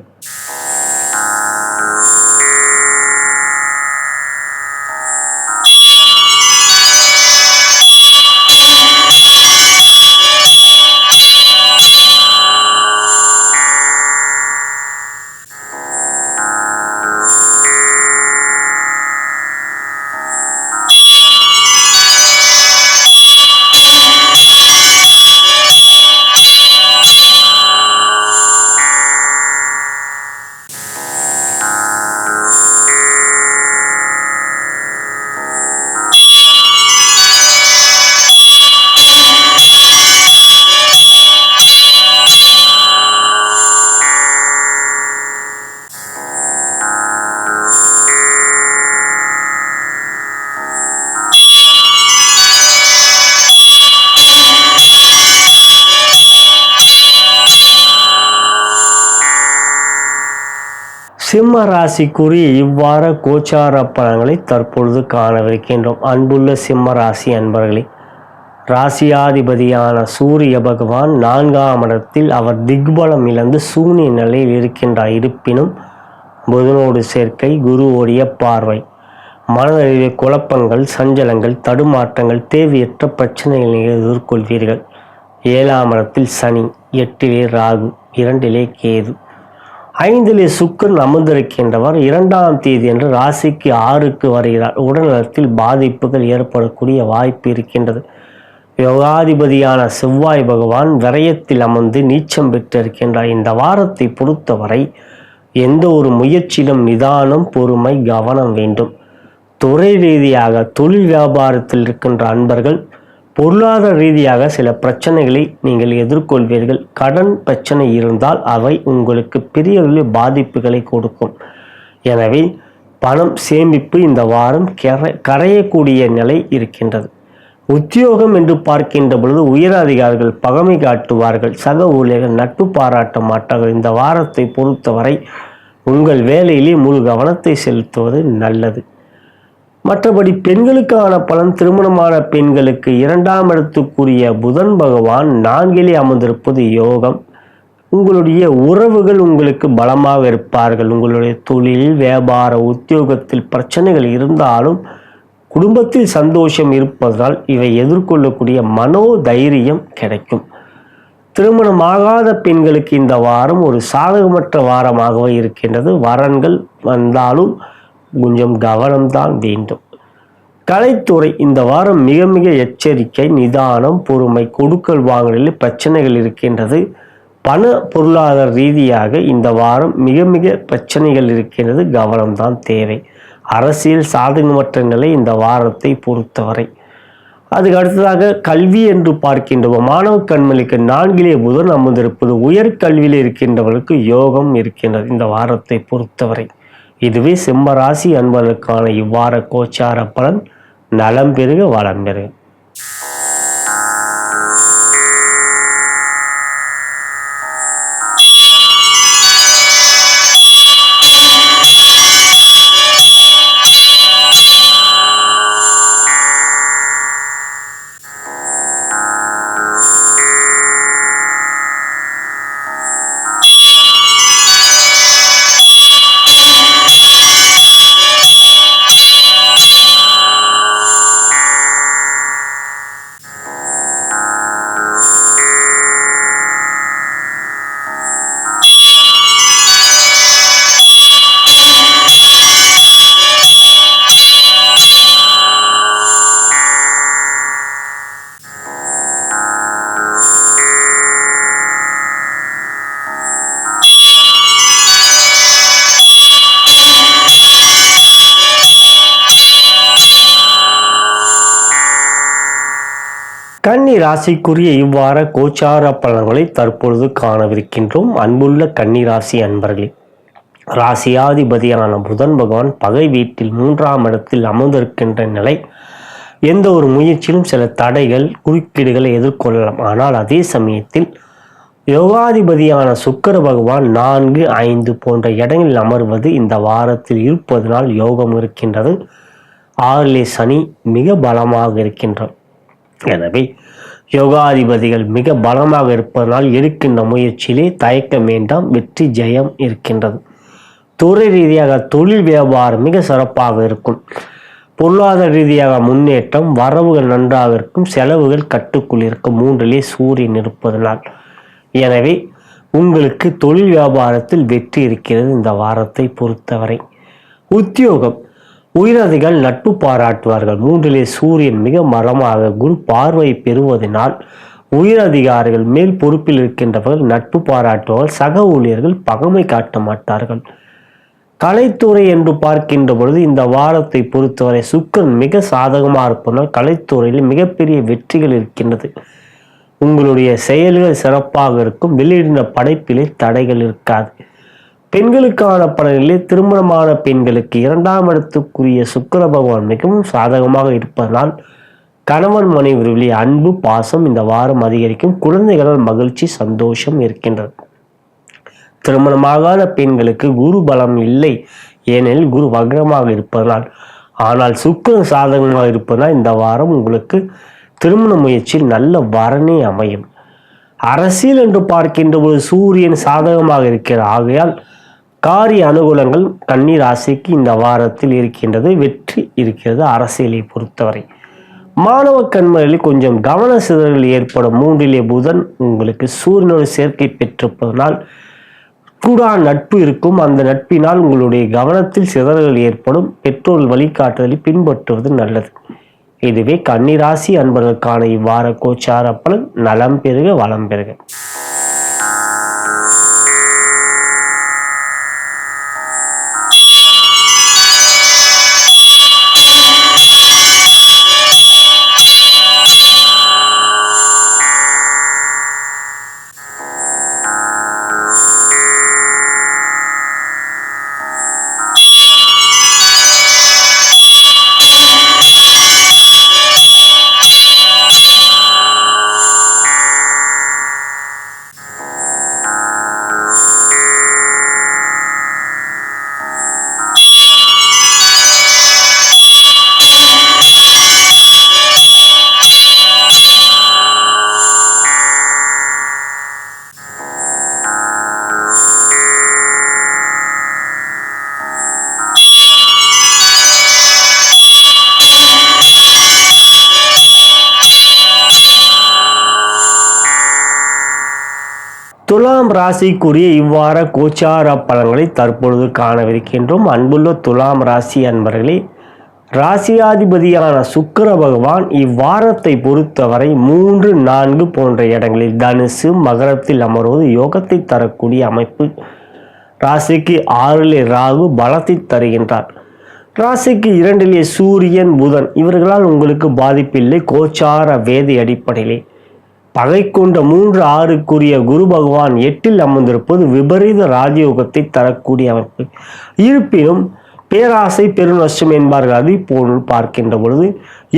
A: சிம்ம ராசிக்குரிய இவ்வார கோச்சார பலன்களை தற்பொழுது காணவிருக்கின்றோம். அன்புள்ள சிம்ம ராசி அன்பர்களே, ராசியாதிபதியான சூரிய பகவான் 4ஆம் இடத்தில் அவர் திக்பலம் இழந்து சூனிய நிலையில் இருக்கின்றார். இருப்பினும் புதனோடு சேர்க்கை, குருவோடைய பார்வை, மனதளவிலே குழப்பங்கள், சஞ்சலங்கள், தடுமாற்றங்கள், தேவையற்ற பிரச்சனைகளை நீங்கள் எதிர்கொள்வீர்கள். 7ஆம் இடத்தில் சனி, 8லே ராகு, 2லே கேது, 5லே சுக்கிரன் அமர்ந்திருக்கின்றவர் 2ஆம் தேதி என்று ராசிக்கு 6க்கு வருகிறார். உடல்நலத்தில் பாதிப்புகள் ஏற்படக்கூடிய வாய்ப்பு இருக்கின்றது. யோகாதிபதியான செவ்வாய் பகவான் விரயத்தில் அமர்ந்து நீச்சம் பெற்றிருக்கின்றார். இந்த வாரத்தை பொறுத்தவரை எந்த ஒரு முயற்சியிலும் நிதானம், பொறுமை, கவனம் வேண்டும். துறை ரீதியாக தொழில் வியாபாரத்தில் இருக்கின்ற அன்பர்கள் பொருளாதார ரீதியாக சில பிரச்சனைகளை நீங்கள் எதிர்கொள்வீர்கள். கடன் பிரச்சனை இருந்தால் அவை உங்களுக்கு பெரிய பாதிப்புகளை கொடுக்கும். எனவே பணம் சேமிப்பு இந்த வாரம் கரையக்கூடிய நிலை இருக்கின்றது. உத்தியோகம் என்று பார்க்கின்ற பொழுது உயர் அதிகாரிகள் பகமை காட்டுவார்கள். சக ஊழியர்கள் நட்பு பாராட்ட மாட்டார்கள். இந்த வாரத்தை பொறுத்தவரை உங்கள் வேலையிலே முழு கவனத்தை செலுத்துவது நல்லது. மற்றபடி பெண்களுக்கான பலன். திருமணமான பெண்களுக்கு 2ஆம் இடத்துக்குரிய புதன் பகவான் 4லே அமர்ந்திருப்பது யோகம். உங்களுடைய உறவுகள் உங்களுக்கு பலமாக இருப்பார்கள். உங்களுடைய தொழில், வியாபார, உத்தியோகத்தில் பிரச்சனைகள் இருந்தாலும் குடும்பத்தில் சந்தோஷம் இருப்பதால் இவை எதிர்கொள்ளக்கூடிய மனோதைரியம் கிடைக்கும். திருமணமாகாத பெண்களுக்கு இந்த வாரம் ஒரு சாதகமற்ற வாரமாகவே இருக்கின்றது. வரன்கள் வந்தாலும் கொஞ்சம் கவனம்தான் வேண்டும். கலைத்துறை இந்த வாரம் மிக மிக எச்சரிக்கை, நிதானம், பொறுமை. கொடுக்கல் வாங்கலில் பிரச்சனைகள் இருக்கின்றது. பண பொருளாதார ரீதியாக இந்த வாரம் மிக மிக பிரச்சனைகள் இருக்கின்றது. கவனம்தான் தேவை. அரசியல் சாதகமற்ற நிலை இந்த வாரத்தை பொறுத்தவரை. அதுக்கு அடுத்ததாக கல்வி என்று பார்க்கின்றோம். மாணவ கண்மணிக்கு 4லே புதன் அமர்ந்திருப்பது உயர்கல்வியில் இருக்கின்றவர்களுக்கு யோகம் இருக்கின்றது இந்த வாரத்தை பொறுத்தவரை. இதுவே சிம்ம ராசி அன்பர்களுக்கான இவ்வார கோச்சார பலன். நலம் பெருக வளம் பெருக. கன்னி ராசிக்குரிய இவ்வார கோச்சார பலன்களை தற்பொழுது காணவிருக்கின்றோம். அன்புள்ள கன்னி ராசி அன்பர்களே, ராசியாதிபதியான புதன் பகவான் பகை வீட்டில் 3ஆம் இடத்தில் அமர்ந்திருக்கின்ற நிலை எந்த ஒரு முயற்சியிலும் சில தடைகள் குறுக்கீடுகளை எதிர்கொள்ளலாம். ஆனால் அதே சமயத்தில் யோகாதிபதியான சுக்கிர பகவான் 4, 5 போன்ற இடங்களில் அமர்வது இந்த வாரத்தில் இருப்பதனால் யோகம் இருக்கின்றது. 6லே சனி மிக பலமாக இருக்கின்றார். எனவே யோகாதிபதிகள் மிக பலமாக இருப்பதனால் எடுக்கின்ற முயற்சியிலே தயக்கம் வேண்டாம், வெற்றி ஜெயம் இருக்கின்றது. துறை ரீதியாக தொழில் வியாபாரம் மிக சிறப்பாக இருக்கும். பொருளாதார ரீதியாக முன்னேற்றம், வரவுகள் நன்றாக இருக்கும், செலவுகள் கட்டுக்குள் இருக்கும். 3லே சூரியன் இருப்பதனால் எனவே உங்களுக்கு தொழில் வியாபாரத்தில் வெற்றி இருக்கிறது. இந்த வாரத்தை பொறுத்தவரை உத்தியோகம், உயரதிகள் நட்பு பாராட்டுவார்கள். 3லே சூரியன் மிக மரமாக குரு பார்வை பெறுவதனால் உயரதிகாரிகள் மேல் பொறுப்பில் இருக்கின்றவர்கள் நட்பு பாராட்டுவார்கள். சக ஊழியர்கள் பகமை காட்ட மாட்டார்கள். கலைத்துறை என்று பார்க்கின்ற பொழுது இந்த வாரத்தை பொறுத்தவரை சுக்கிரன் மிக சாதகமாக இருப்பதால் கலைத்துறையில் மிகப்பெரிய வெற்றிகள் இருக்கின்றது. உங்களுடைய செயல்கள் சிறப்பாக இருக்கும். வெளியிட படைப்பிலே தடைகள் இருக்காது. பெண்களுக்கான பலனிலே திருமணமான பெண்களுக்கு 2ஆம் இடத்துக்குரிய சுக்கிர பகவான் மிகவும் சாதகமாக இருப்பதனால் கணவன் மனைவி அன்பு பாசம் இந்த வாரம் அதிகரிக்கும். குழந்தைகளால் மகிழ்ச்சி சந்தோஷம் இருக்கின்றது. திருமணமாகாத பெண்களுக்கு குரு பலம் இல்லை, ஏனெனில் குரு வக்ரமாக இருப்பதனால். ஆனால் சுக்கிரன் சாதகமாக இருப்பதனால் இந்த வாரம் உங்களுக்கு திருமண முயற்சியில் நல்ல வரனே அமையும். அரசியல் என்று பார்க்கின்ற போது சூரியன் சாதகமாக இருக்கிறது. ஆகையால் காரிய அனுகூலங்கள் கன்னி ராசிக்கு இந்த வாரத்தில் இருக்கின்றது. வெற்றி இருக்கிறது. அரசியலை பொறுத்தவரை மாணவ கண்மணியில் கொஞ்சம் கவன சிதறல் ஏற்படும். 3லே புதன் உங்களுக்கு சூரியனோடு சேர்க்கை பெற்றிருப்பதனால் கூட நட்பு இருக்கும். அந்த நட்பினால் உங்களுடைய கவனத்தில் சிதறல்கள் ஏற்படும். பெற்றோர்கள் வழிகாட்டுதலை பின்பற்றுவது நல்லது. இதுவே கன்னி ராசி அன்பர்களுக்கான இவ்வார கோச்சார பலன். நலம் பெறுக, வளம் பெறுக. துலாம் ராசிக்குரிய இவ்வார கோச்சார பலன்களை தற்பொழுது காணவிருக்கின்றோம். அன்புள்ள துலாம் ராசி அன்பர்களே, ராசியாதிபதியான சுக்கிர பகவான் இவ்வாரத்தை பொறுத்தவரை 3, 4 போன்ற இடங்களில் தனுசு மகரத்தில் அமர்வது யோகத்தை தரக்கூடிய அமைப்பு. ராசிக்கு 6லே ராகு பலத்தை தருகின்றார். ராசிக்கு 2லே சூரியன் புதன் இவர்களால் உங்களுக்கு பாதிப்பில்லை. கோச்சார வேதி அடிப்படையிலே பகை கொண்ட 3, 6க்குரிய குரு பகவான் 8ல் அமர்ந்திருப்பது விபரீத ராஜயோகத்தை தரக்கூடிய அமைப்பு. இருப்பினும் பேராசை பெருநஷ்டம் என்பார்கள். அதை போல் பார்க்கின்ற பொழுது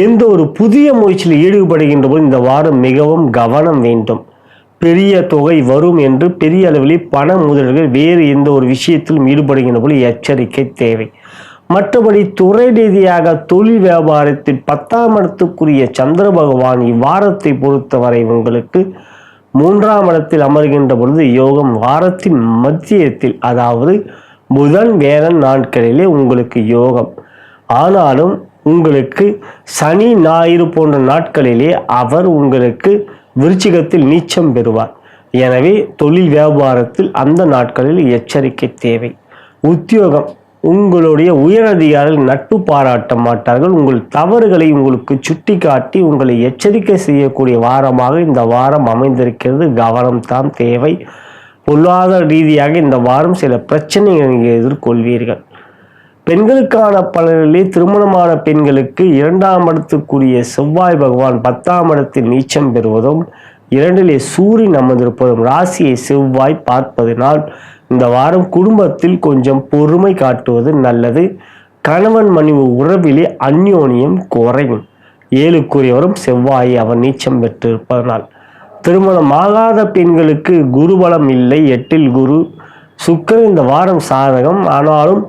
A: எந்த ஒரு புதிய முயற்சியில் ஈடுபடுகின்ற போது இந்த வாரம் மிகவும் கவனம் வேண்டும். பெரிய தொகை வரும் என்று பெரிய அளவிலே பண முதல்கள் வேறு எந்த ஒரு விஷயத்திலும் ஈடுபடுகின்ற போது எச்சரிக்கை தேவை. மற்றபடி துறை ரீதியாக தொழில் வியாபாரத்தில் 10ஆம் இடத்துக்குரிய சந்திர பகவான் இவ்வாரத்தை பொறுத்தவரை உங்களுக்கு 3ஆம் இடத்தில் அமர்கின்ற பொழுது யோகம். வாரத்தின் மத்தியத்தில் அதாவது புதன் வேதன் நாட்களிலே உங்களுக்கு யோகம். ஆனாலும் உங்களுக்கு சனி ஞாயிறு போன்ற நாட்களிலே அவர் உங்களுக்கு விருச்சிகத்தில் நீச்சம் பெறுவார். எனவே தொழில் வியாபாரத்தில் அந்த நாட்களில் எச்சரிக்கை தேவை. உத்தியோகம், உங்களுடைய உயரதிகாரிகள் நட்பு பாராட்ட மாட்டார்கள். உங்கள் தவறுகளை உங்களுக்கு சுட்டி காட்டி உங்களை எச்சரிக்கை செய்யக்கூடிய வாரமாக இந்த வாரம் அமைந்திருக்கிறது. கவனம்தான் தேவை. பொருளாதார ரீதியாக இந்த வாரம் சில பிரச்சனைகளை நீங்கள் எதிர்கொள்வீர்கள். பெண்களுக்கான பலனிலே திருமணமான பெண்களுக்கு 2ஆம் இடத்துக்குரிய செவ்வாய் பகவான் 10ஆம் இடத்தில் நீச்சம் பெறுவதும் 2லே சூரியன் அமர்ந்திருப்பதும் ராசியை செவ்வாய் பார்ப்பதனால் இந்த வாரம் குடும்பத்தில் கொஞ்சம் பொறுமை காட்டுவது நல்லது. கணவன் மனைவி உறவிலே அந்யோன்யம் குறையும். 7க்குரியவரும் செவ்வாயை அவர் நீச்சம் பெற்றிருப்பதனால் திருமணமாகாத பெண்களுக்கு குருபலம் இல்லை. 8ல் குரு. சுக்கிரன் இந்த வாரம் சாதகம். ஆனாலும்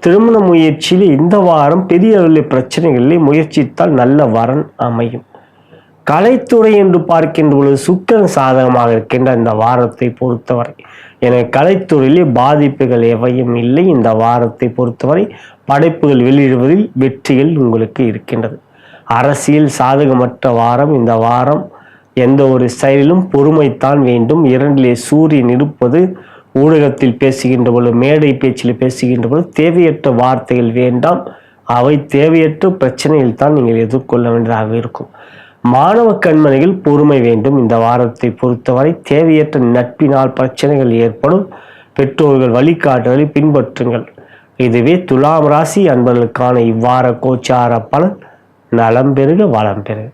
A: திருமண முயற்சியில் இந்த வாரம் பெரிய அளவில் பிரச்சனைகளில் முயற்சித்தால் நல்ல வரன் அமையும். கலைத்துறை என்று பார்க்கின்ற பொழுது சுக்கிரன் சாதகமாக இருக்கின்ற இந்த வாரத்தை பொறுத்தவரை எனவே கலைத்துறையிலே பாதிப்புகள் எவையும் இல்லை. இந்த வாரத்தை பொறுத்தவரை படைப்புகள் வெளியிடுவதில் வெற்றிகள் உங்களுக்கு இருக்கின்றது. அரசியல் சாதகமற்ற வாரம். இந்த வாரம் எந்த ஒரு செயலிலும் பொறுமைத்தான் வேண்டும். 2லே சூரியன் இருப்பது ஊடகத்தில் பேசுகின்ற பொழுது மேடை பேச்சில் பேசுகின்ற பொழுது தேவையற்ற வார்த்தைகள் வேண்டாம். அவை தேவையற்ற பிரச்சனைகள் தான் நீங்கள் எதிர்கொள்ள வேண்டியதாக இருக்கும். மாணவ கண்மணிகள் பொறுமை வேண்டும். இந்த வாரத்தை பொறுத்தவரை தேவையற்ற நட்பினால் பிரச்சனைகள் ஏற்படும். பெற்றோர்கள் வழிகாட்டுதலை பின்பற்றுங்கள். இதுவே துலாம் ராசி அன்பர்களுக்கான இவ்வார கோச்சார பலன். நலம் பெருக வளம் பெருக.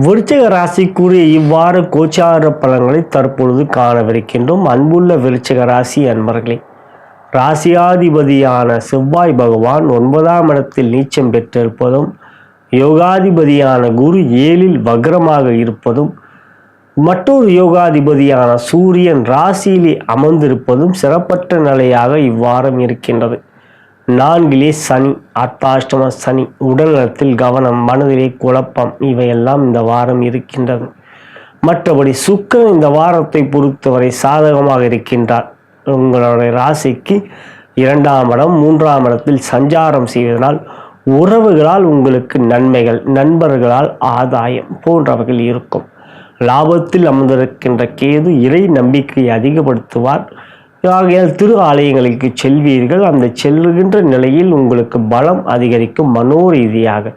A: விருச்சிக ராசிக்குரிய இவ்வாறு கோச்சார பலன்களை தற்பொழுது காணவிருக்கின்றோம். அன்புள்ள விருச்சிக ராசி அன்பர்களே, ராசியாதிபதியான செவ்வாய் பகவான் 9ஆம் இடத்தில் நீச்சம் பெற்றிருப்பதும் யோகாதிபதியான குரு 7ல் வக்ரமாக இருப்பதும் மற்றொரு யோகாதிபதியான சூரியன் ராசியிலே அமர்ந்திருப்பதும் சிறப்பற்ற நிலையாக இவ்வாரம் இருக்கின்றது. 4லே சனி, அர்த்தாஷ்டம சனி, உடல்நலத்தில் கவனம், மனதிலே குழப்பம், இவையெல்லாம் இந்த வாரம் இருக்கின்றது. மற்றபடி சுக்கிரன் இந்த வாரத்தை பொறுத்தவரை சாதகமாக இருக்கின்றார். உங்களுடைய ராசிக்கு 2ஆம் இடம் 3ஆம் இடத்தில் சஞ்சாரம் செய்வதனால் உறவுகளால் உங்களுக்கு நன்மைகள், நண்பர்களால் ஆதாயம் போன்றவர்கள் இருக்கும். லாபத்தில் அமர்ந்திருக்கின்ற கேது இறை நம்பிக்கையை அதிகப்படுத்துவார். ஆகையால் திரு ஆலயங்களுக்கு செல்வீர்கள். அந்த செல்லுகின்ற நிலையில் உங்களுக்கு பலம் அதிகரிக்கும் மனோரீதியாக.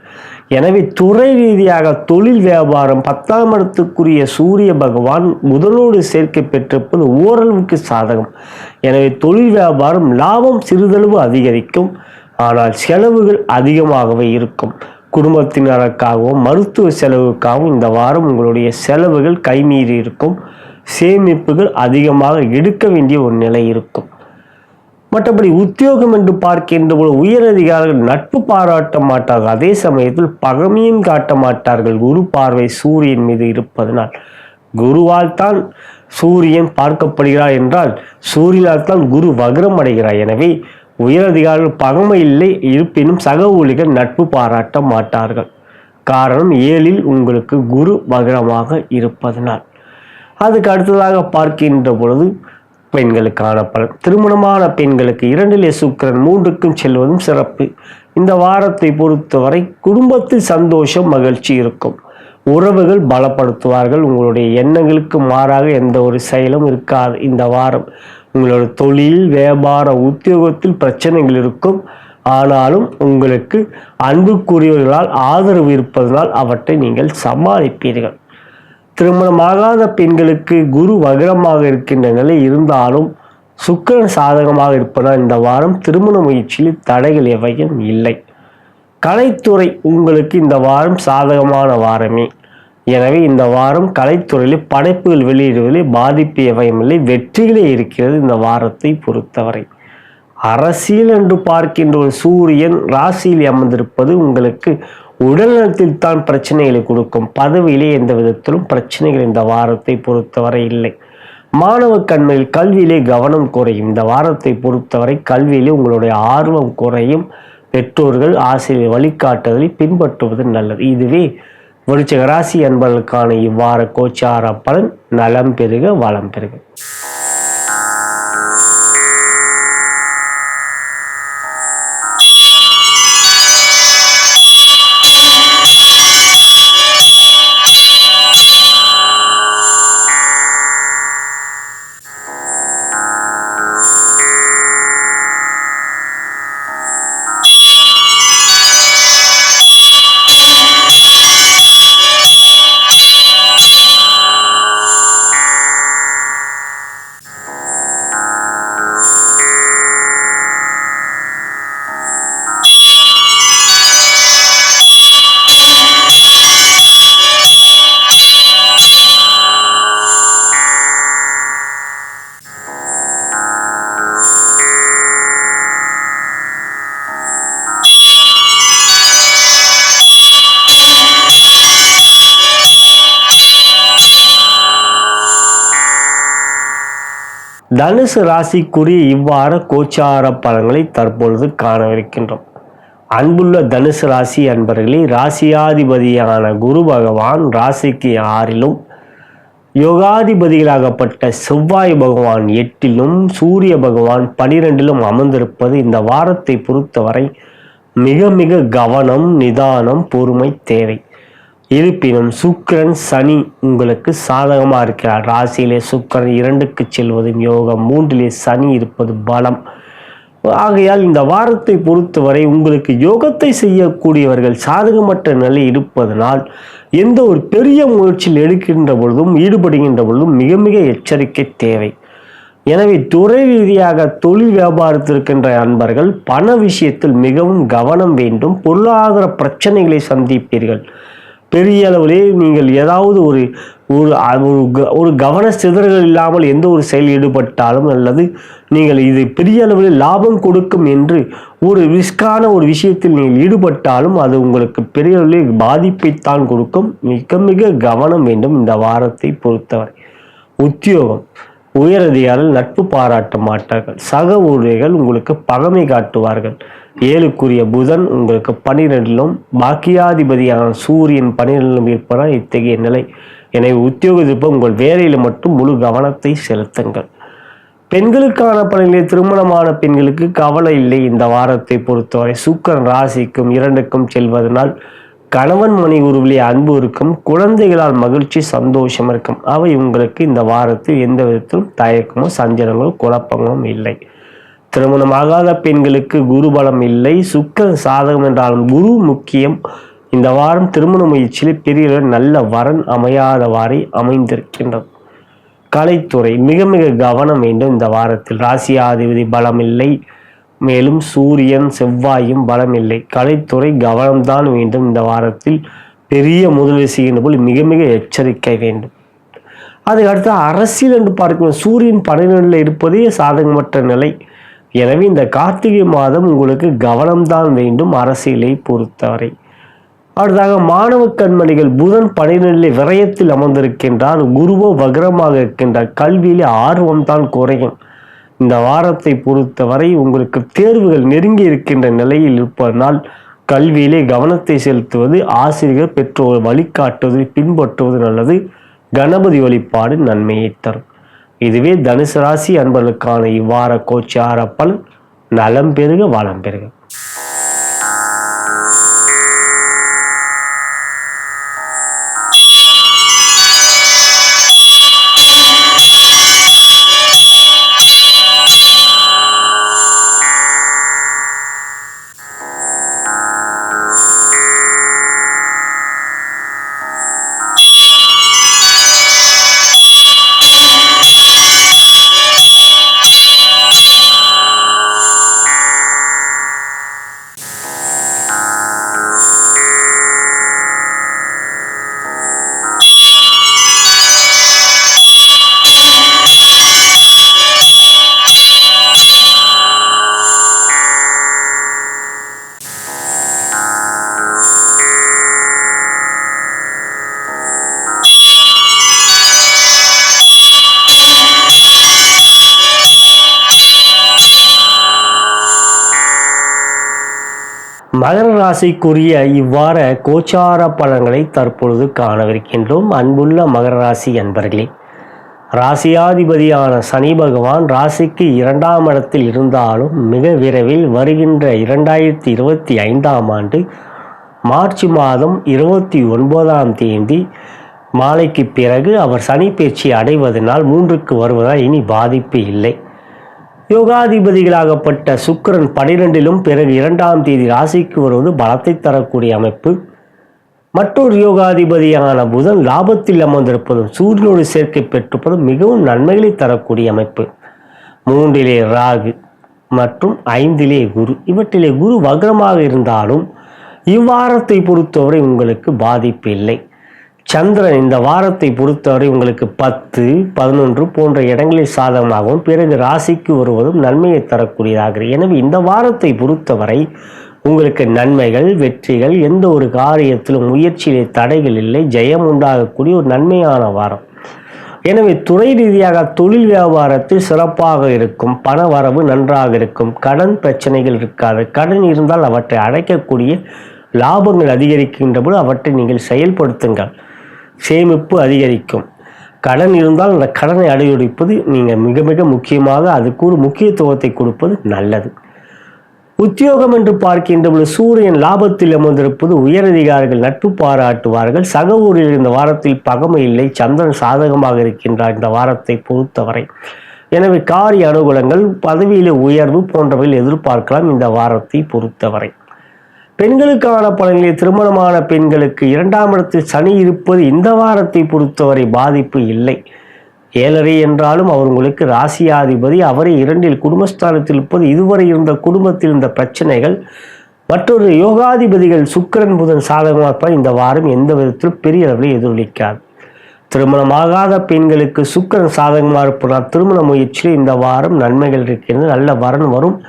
A: எனவே துறை ரீதியாக தொழில் வியாபாரம் 10ஆம் இடத்துக்குரிய சூரிய பகவான் முதலோடு சேர்க்கை பெற்றிருப்பது ஓரளவுக்கு சாதகம். எனவே தொழில் வியாபாரம் லாபம் சிறிதளவு அதிகரிக்கும். ஆனால் செலவுகள் அதிகமாகவே இருக்கும். குடும்பத்தினருக்காகவும் மருத்துவ செலவுக்காகவும் இந்த வாரம் உங்களுடைய செலவுகள் கைமீறி இருக்கும். சேமிப்புகள் அதிகமாக எடுக்க வேண்டிய ஒரு நிலை இருக்கும். மற்றபடி உத்தியோகம் என்று பார்க்கின்ற போது உயரதிகாரிகள் நட்பு பாராட்ட மாட்டார்கள். அதே சமயத்தில் பகமையும் காட்ட மாட்டார்கள். குரு பார்வை சூரியன் மீது இருப்பதனால் குருவால் தான் சூரியன் பார்க்கப்படுகிறார் என்றால் சூரியனால் தான் குரு வக்ரம் அடைகிறார். எனவே உயரதிகாரிகள் பகமை இல்லை, இருப்பினும் சக ஊழியர்கள் நட்பு பாராட்ட மாட்டார்கள். காரணம் 7ல் உங்களுக்கு குரு வக்ரமாக இருப்பதனால். அதுக்கு அடுத்ததாக பார்க்கின்ற பொழுது பெண்களுக்கான பலன். திருமணமான பெண்களுக்கு 2லே சுக்கிரன் 3க்கும் செல்வதும் சிறப்பு. இந்த வாரத்தை பொறுத்தவரை குடும்பத்தில் சந்தோஷம், மகிழ்ச்சி இருக்கும். உறவுகள் பலப்படுத்துவார்கள். உங்களுடைய எண்ணங்களுக்கு மாறாக எந்த ஒரு செயலும் இருக்காது. இந்த வாரம் உங்களோட தொழில், வியாபார, உத்தியோகத்தில் பிரச்சனைகள் இருக்கும். ஆனாலும் உங்களுக்கு அன்புக்குரியவர்களால் ஆதரவு இருப்பதனால் அவற்றை நீங்கள் சமாளிப்பீர்கள். திருமணமாகாத பெண்களுக்கு குரு வக்ரமாக இருக்கின்ற நிலை இருந்தாலும் சுக்கிரன் சாதகமாக இருப்பதால் இந்த வாரம் திருமண முயற்சியில் தடைகள் எவையும் இல்லை. கலைத்துறை உங்களுக்கு இந்த வாரம் சாதகமான வாரமே. எனவே இந்த வாரம் கலைத்துறையில் படைப்புகள் வெளியிடுவதில் பாதிப்பு எவையும் இல்லை, வெற்றிகளே இருக்கிறது. இந்த வாரத்தை பொறுத்தவரை அரசியல் என்று பார்க்கின்ற ஒரு சூரியன் ராசியில் அமர்ந்திருப்பது உங்களுக்கு உடல்நலத்தில் தான் பிரச்சனைகளை கொடுக்கும். பதவியிலே எந்த விதத்திலும் பிரச்சனைகள் இந்த வாரத்தை பொறுத்தவரை இல்லை. மாணவ கண்மையில் கல்வியிலே கவனம் குறையும். இந்த வாரத்தை பொறுத்தவரை கல்வியிலே உங்களுடைய ஆர்வம் குறையும். பெற்றோர்கள் ஆசிரியர் வழிகாட்டுதலை பின்பற்றுவது நல்லது. இதுவே விருச்சிக ராசி அன்பர்களுக்கான இவ்வார கோச்சார பலன். நலம் பெருக, வளம் பெருக. தனுசு ராசிக்குரிய இவ்வாறு கோச்சார பலன்களை தற்பொழுது காணவிருக்கின்றோம். அன்புள்ள தனுசு ராசி அன்பர்களே, ராசியாதிபதியான குரு பகவான் ராசிக்கு 6லும், யோகாதிபதிகளாகப்பட்ட செவ்வாய் பகவான் 8லும், சூரிய பகவான் 12லும் அமர்ந்திருப்பது இந்த வாரத்தை பொறுத்தவரை மிக மிக கவனம், நிதானம், பொறுமை தேவை. இருப்பினும் சுக்கிரன் சனி உங்களுக்கு சாதகமாக இருக்கிறார். ராசியிலே சுக்கிரன் 2க்கு செல்வதும் யோகம், 3லே சனி இருப்பது பலம். ஆகையால் இந்த வாரத்தை பொறுத்தவரை உங்களுக்கு யோகத்தை செய்யக்கூடியவர்கள் சாதகமற்ற நிலை இருப்பதனால் எந்த ஒரு பெரிய முயற்சியில் எடுக்கின்ற பொழுதும் ஈடுபடுகின்ற பொழுதும் மிக மிக எச்சரிக்கை தேவை. எனவே துறை ரீதியாக தொழில் வியாபாரத்திற்கின்ற அன்பர்கள் பண விஷயத்தில் மிகவும் கவனம் வேண்டும். பொருளாதார பிரச்சனைகளை சந்திப்பீர்கள். பெரிய அளவிலே நீங்கள் ஏதாவது ஒரு கவன சிதறல் இல்லாமல் எந்த ஒரு செயல் ஈடுபட்டாலும் அல்லது நீங்கள் இது பெரிய அளவில் லாபம் கொடுக்கும் என்று ஒரு ரிஸ்கான ஒரு விஷயத்தில் நீங்கள் ஈடுபட்டாலும் அது உங்களுக்கு பெரிய அளவில் பாதிப்பைத்தான் கொடுக்கும். மிக மிக கவனம் வேண்டும் இந்த வாரத்தை பொறுத்தவரை. உத்தியோகம், உயரதிகாரிகள் நட்பு பாராட்ட மாட்டார்கள். சக ஊழியர்கள் உங்களுக்கு பகமை காட்டுவார்கள். 7க்குரிய புதன் உங்களுக்கு 12லும், பாக்கியாதிபதியான சூரியன் 12லும் இருப்பதால் இத்தகைய நிலை. எனவே உத்தியோகத்திற்கு உங்கள் வேலையில் மட்டும் முழு கவனத்தை செலுத்துங்கள். பெண்களுக்கான பணிகளை திருமணமான பெண்களுக்கு கவலை இல்லை. இந்த வாரத்தை பொறுத்தவரை சுக்கிரன் ராசிக்கும் 2க்கும் செல்வதனால் கணவன் மணி உருவிலே அன்பு இருக்கும். குழந்தைகளால் மகிழ்ச்சி, சந்தோஷம் இருக்கும். அவை உங்களுக்கு இந்த வாரத்தில் எந்த விதத்திலும் தயக்கமோ சஞ்சலங்களோ குழப்பங்களும் இல்லை. திருமணமாகாத பெண்களுக்கு குரு பலம் இல்லை. சுக்கிரன் சாதகம் என்றாலும் குரு முக்கியம். இந்த வாரம் திருமண முயற்சியில் பெரிய நல்ல வரன் அமையாதவாறே அமைந்திருக்கின்றது. கலைத்துறை மிக மிக கவனம் வேண்டும் இந்த வாரத்தில். ராசியாதிபதி பலம் இல்லை, மேலும் சூரியன் செவ்வாயும் பலம் இல்லை. கலைத்துறை கவனம்தான் வேண்டும் இந்த வாரத்தில். பெரிய முதலீடு செய்கின்ற போது மிக மிக எச்சரிக்கை வேண்டும். அதுக்கு அடுத்து அரசியல் என்று பார்க்கணும். சூரியன் 12ல் இருப்பதே சாதகமற்ற நிலை. எனவே இந்த கார்த்திகை மாதம் உங்களுக்கு கவனம்தான் வேண்டும் அரசியலை பொறுத்தவரை. அடுத்ததாக மாணவ கண்மணிகள், புதன் 12ல் விரயத்தில் அமர்ந்திருக்கின்றார். குருவோ வக்ரமாக இருக்கின்றார். கல்வியிலே ஆர்வம் தான் குறையும். இந்த வாரத்தை பொறுத்தவரை உங்களுக்கு தேர்வுகள் நெருங்கி இருக்கின்ற நிலையில் இருப்பதனால் கல்வியிலே கவனத்தை செலுத்துவது, ஆசிரியர் பெற்றோர் வழிகாட்டுவதை பின்பற்றுவது நல்லது. கணபதி வழிபாடு நன்மையை தரும். இதுவே தனுசு ராசி அன்பர்களுக்கான இவ்வார கோச்சார பலன். நலம் பெருக, வளம் பெருக. மகர ராசிக்குரிய இவ்வார கோச்சார பலன்களை தற்பொழுது காணவிருக்கின்றோம். அன்புள்ள மகர ராசி அன்பர்களே, ராசியாதிபதியான சனி பகவான் ராசிக்கு 2ஆம் இடத்தில் இருந்தாலும் மிக விரைவில் வருகின்ற 2025ஆம் ஆண்டு மார்ச் மாதம் 29ஆம் தேதி மாலைக்கு பிறகு அவர் சனி பேச்சு அடைவதனால் 3க்கு வருவதால் இனி பாதிப்பு இல்லை. யோகாதிபதிகளாகப்பட்ட சுக்கிரன் 12லும் பிறகு 2ஆம் தேதி ராசிக்கு வருவது பலத்தை தரக்கூடிய அமைப்பு. மற்றொரு யோகாதிபதியான புதன் லாபத்தில் அமர்ந்திருப்பதும் சூரியனோடு சேர்க்கை பெற்றிருப்பதும் மிகவும் நன்மைகளை தரக்கூடிய அமைப்பு. 3லே ராகு மற்றும் 5லே குரு. இவற்றிலே குரு வக்ரமாக இருந்தாலும் இவ்வாரத்தை பொறுத்தவரை உங்களுக்கு பாதிப்பு இல்லை. சந்திரன் இந்த வாரத்தை பொறுத்தவரை உங்களுக்கு 10, 11 போன்ற இடங்களில் சாதகமாகவும் பிறகு ராசிக்கு வருவதும் நன்மையை தரக்கூடியதாக. எனவே இந்த வாரத்தை பொறுத்தவரை உங்களுக்கு நன்மைகள், வெற்றிகள், எந்த ஒரு காரியத்திலும் முயற்சியிலே தடைகள் இல்லை, ஜெயம் உண்டாகக்கூடிய ஒரு நன்மையான வாரம். எனவே துறை ரீதியாக தொழில் வியாபாரத்தில் சிறப்பாக இருக்கும், பண வரவு நன்றாக இருக்கும், கடன் பிரச்சனைகள் இருக்காது. கடன் இருந்தால் அவற்றை அடைக்கக்கூடிய லாபங்கள் அதிகரிக்கின்ற போது அவற்றை நீங்கள் செயல்படுத்துங்கள், சேமிப்பு அதிகரிக்கும். கடன் இருந்தால் அந்த கடனை அடையொடிப்பது நீங்கள் மிக மிக முக்கியமாக அதுக்கு ஒரு முக்கியத்துவத்தை கொடுப்பது நல்லது. உத்தியோகம் என்று பார்க்கின்ற பொழுது சூரியன் லாபத்தில் அமர்ந்திருப்பது உயரதிகாரிகள் நட்பு பாராட்டுவார்கள். சக ஊரில் இந்த வாரத்தில் பகமை இல்லை, சந்திரன் சாதகமாக இருக்கின்றார் இந்த வாரத்தை பொறுத்தவரை. எனவே காரிய அனுகூலங்கள், பதவியிலே உயர்வு போன்றவைகள் எதிர்பார்க்கலாம் இந்த வாரத்தை பொறுத்தவரை. பெண்களுக்கான பலன்களில் திருமணமான பெண்களுக்கு 2ஆம் இடத்தில் சனி இருப்பது இந்த வாரத்தை பொறுத்தவரை பாதிப்பு இல்லை. 7.5 என்றாலும் அவர் உங்களுக்கு ராசியாதிபதி, அவரை 2ல் குடும்பஸ்தானத்தில் இருப்பது இதுவரை இருந்த குடும்பத்தில் இருந்த பிரச்சனைகள் மற்றொரு யோகாதிபதிகள் சுக்கிரன் புதன் சாதகமாக இந்த வாரம் எந்த விதத்திலும் பெரிய அளவில் எதிரொலிக்காது. திருமணமாகாத பெண்களுக்கு சுக்கிரன் சாதகமாக இருப்பதால் திருமண முயற்சியில் இந்த வாரம் நன்மைகள் இருக்கின்றது. நல்ல வரன் வரும்.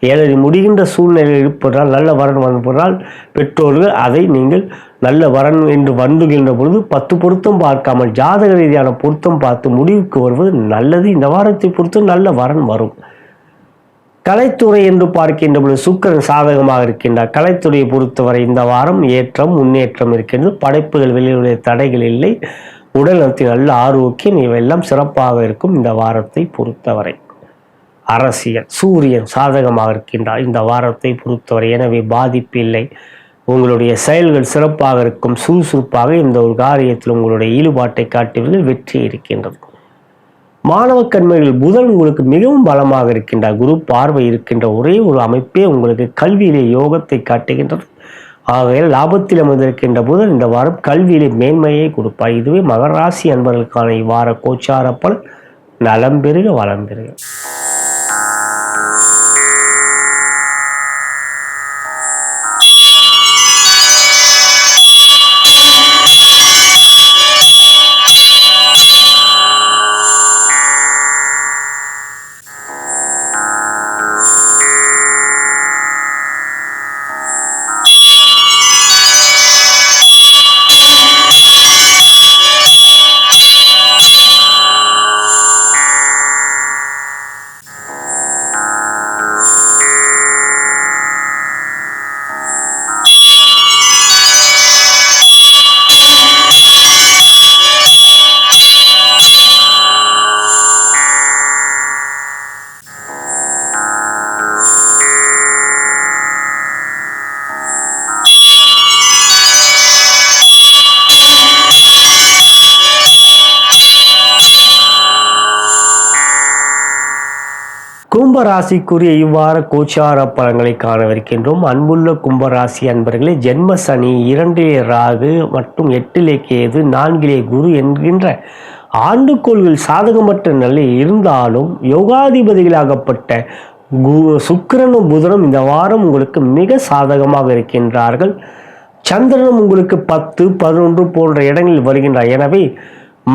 A: 7 முடிகின்ற சூழ்நிலை இருப்பதால் நல்ல வரன் வந்ததால் பெற்றோர்கள் அதை நீங்கள் நல்ல வரன் என்று வந்துகின்ற பொழுது 10 பொருத்தம் பார்க்காமல் ஜாதக ரீதியான பொருத்தம் பார்த்து முடிவுக்கு வருவது நல்லது. இந்த வாரத்தை பொறுத்து நல்ல வரன் வரும். கலைத்துறை என்று பார்க்கின்ற பொழுது சுக்கிரன் சாதகமாக இருக்கின்றார். கலைத்துறையை பொறுத்தவரை இந்த வாரம் ஏற்றம் முன்னேற்றம் இருக்கின்றது. படைப்புகள் வெளியுடைய தடைகள் இல்லை. உடல் நலத்தின் நல்ல ஆரோக்கியம் இவையெல்லாம் சிறப்பாக இருக்கும் இந்த வாரத்தை பொறுத்தவரை. அரசியல் சூரியன் சாதகமாக இருக்கின்றார் இந்த வாரத்தை பொறுத்தவரை. எனவே பாதிப்பு இல்லை. உங்களுடைய செயல்கள் சிறப்பாக இருக்கும். சுறுசுறுப்பாக இந்த ஒரு காரியத்தில் உங்களுடைய ஈடுபாட்டை காட்டுவதில் வெற்றி இருக்கின்றது. மாணவ கண்மைகள் புதன் உங்களுக்கு மிகவும் பலமாக இருக்கின்றார். குரு பார்வை இருக்கின்ற ஒரே ஒரு அமைப்பே உங்களுக்கு கல்வியிலே யோகத்தை காட்டுகின்றது. ஆகையால் லாபத்தில் அமர்ந்திருக்கின்ற புதன் இந்த வாரம் கல்வியிலே மேன்மையை கொடுப்பார். இதுவே மகர ராசி அன்பர்களுக்கான இவ்வார கோச்சார பலன். நலம் பெருக வளம் பெருக. கும்பராசிக்குரிய இவ்வாறு கோச்சார பலன்களை காணவிருக்கின்றோம். அன்புள்ள கும்பராசி அன்பர்களே, ஜென்ம சனி, 2லே ராகு மற்றும் 8லே கேது, 4லே குரு என்கின்ற ஆண்டுகோள்கள் சாதகமற்ற நிலையில் இருந்தாலும் யோகாதிபதிகளாகப்பட்ட சுக்கிரனும் புதனும் இந்த வாரம் உங்களுக்கு மிக சாதகமாக இருக்கின்றார்கள். சந்திரனும் உங்களுக்கு 10, 11 போன்ற இடங்களில் வருகின்றார். எனவே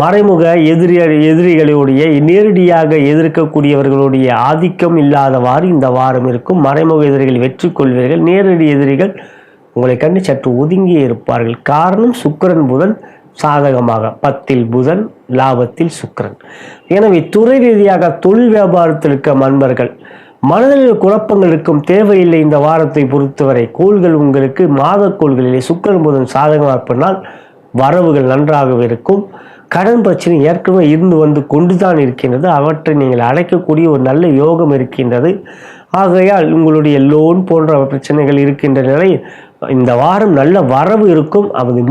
A: மறைமுக எதிரிகளுடைய நேரடியாக எதிர்க்கக்கூடியவர்களுடைய ஆதிக்கம் இல்லாதவாறு இந்த வாரம் இருக்கும். மறைமுக எதிரிகள் வெற்றி கொள்வீர்கள். நேரடி எதிரிகள் உங்களை கண்டு சற்று ஒதுங்கியே இருப்பார்கள். காரணம் சுக்கிரன் புதன் சாதகமாக 10ல் புதன், லாபத்தில் சுக்கிரன். எனவே துறை ரீதியாக தொழில் வியாபாரத்தில் இருக்க நண்பர்கள் மனதில் குழப்பங்கள் இருக்கும் தேவையில்லை. இந்த வாரத்தை பொறுத்தவரை கோள்கள் உங்களுக்கு மாத கோள்களிலே சுக்கிரன் புதன் சாதகமாக இருப்பதனால் வரவுகள் நன்றாகவே இருக்கும். கடன் பிரச்சனை ஏற்கனவே இருந்து வந்து கொண்டுதான் இருக்கின்றது, அவற்றை நீங்கள் அடைக்கக்கூடிய ஒரு நல்ல யோகம் இருக்கின்றது. ஆகையால் உங்களுடைய லோன் போன்ற பிரச்சனைகள் இருக்கின்ற நிலை இந்த வாரம் நல்ல வரவு இருக்கும். அதை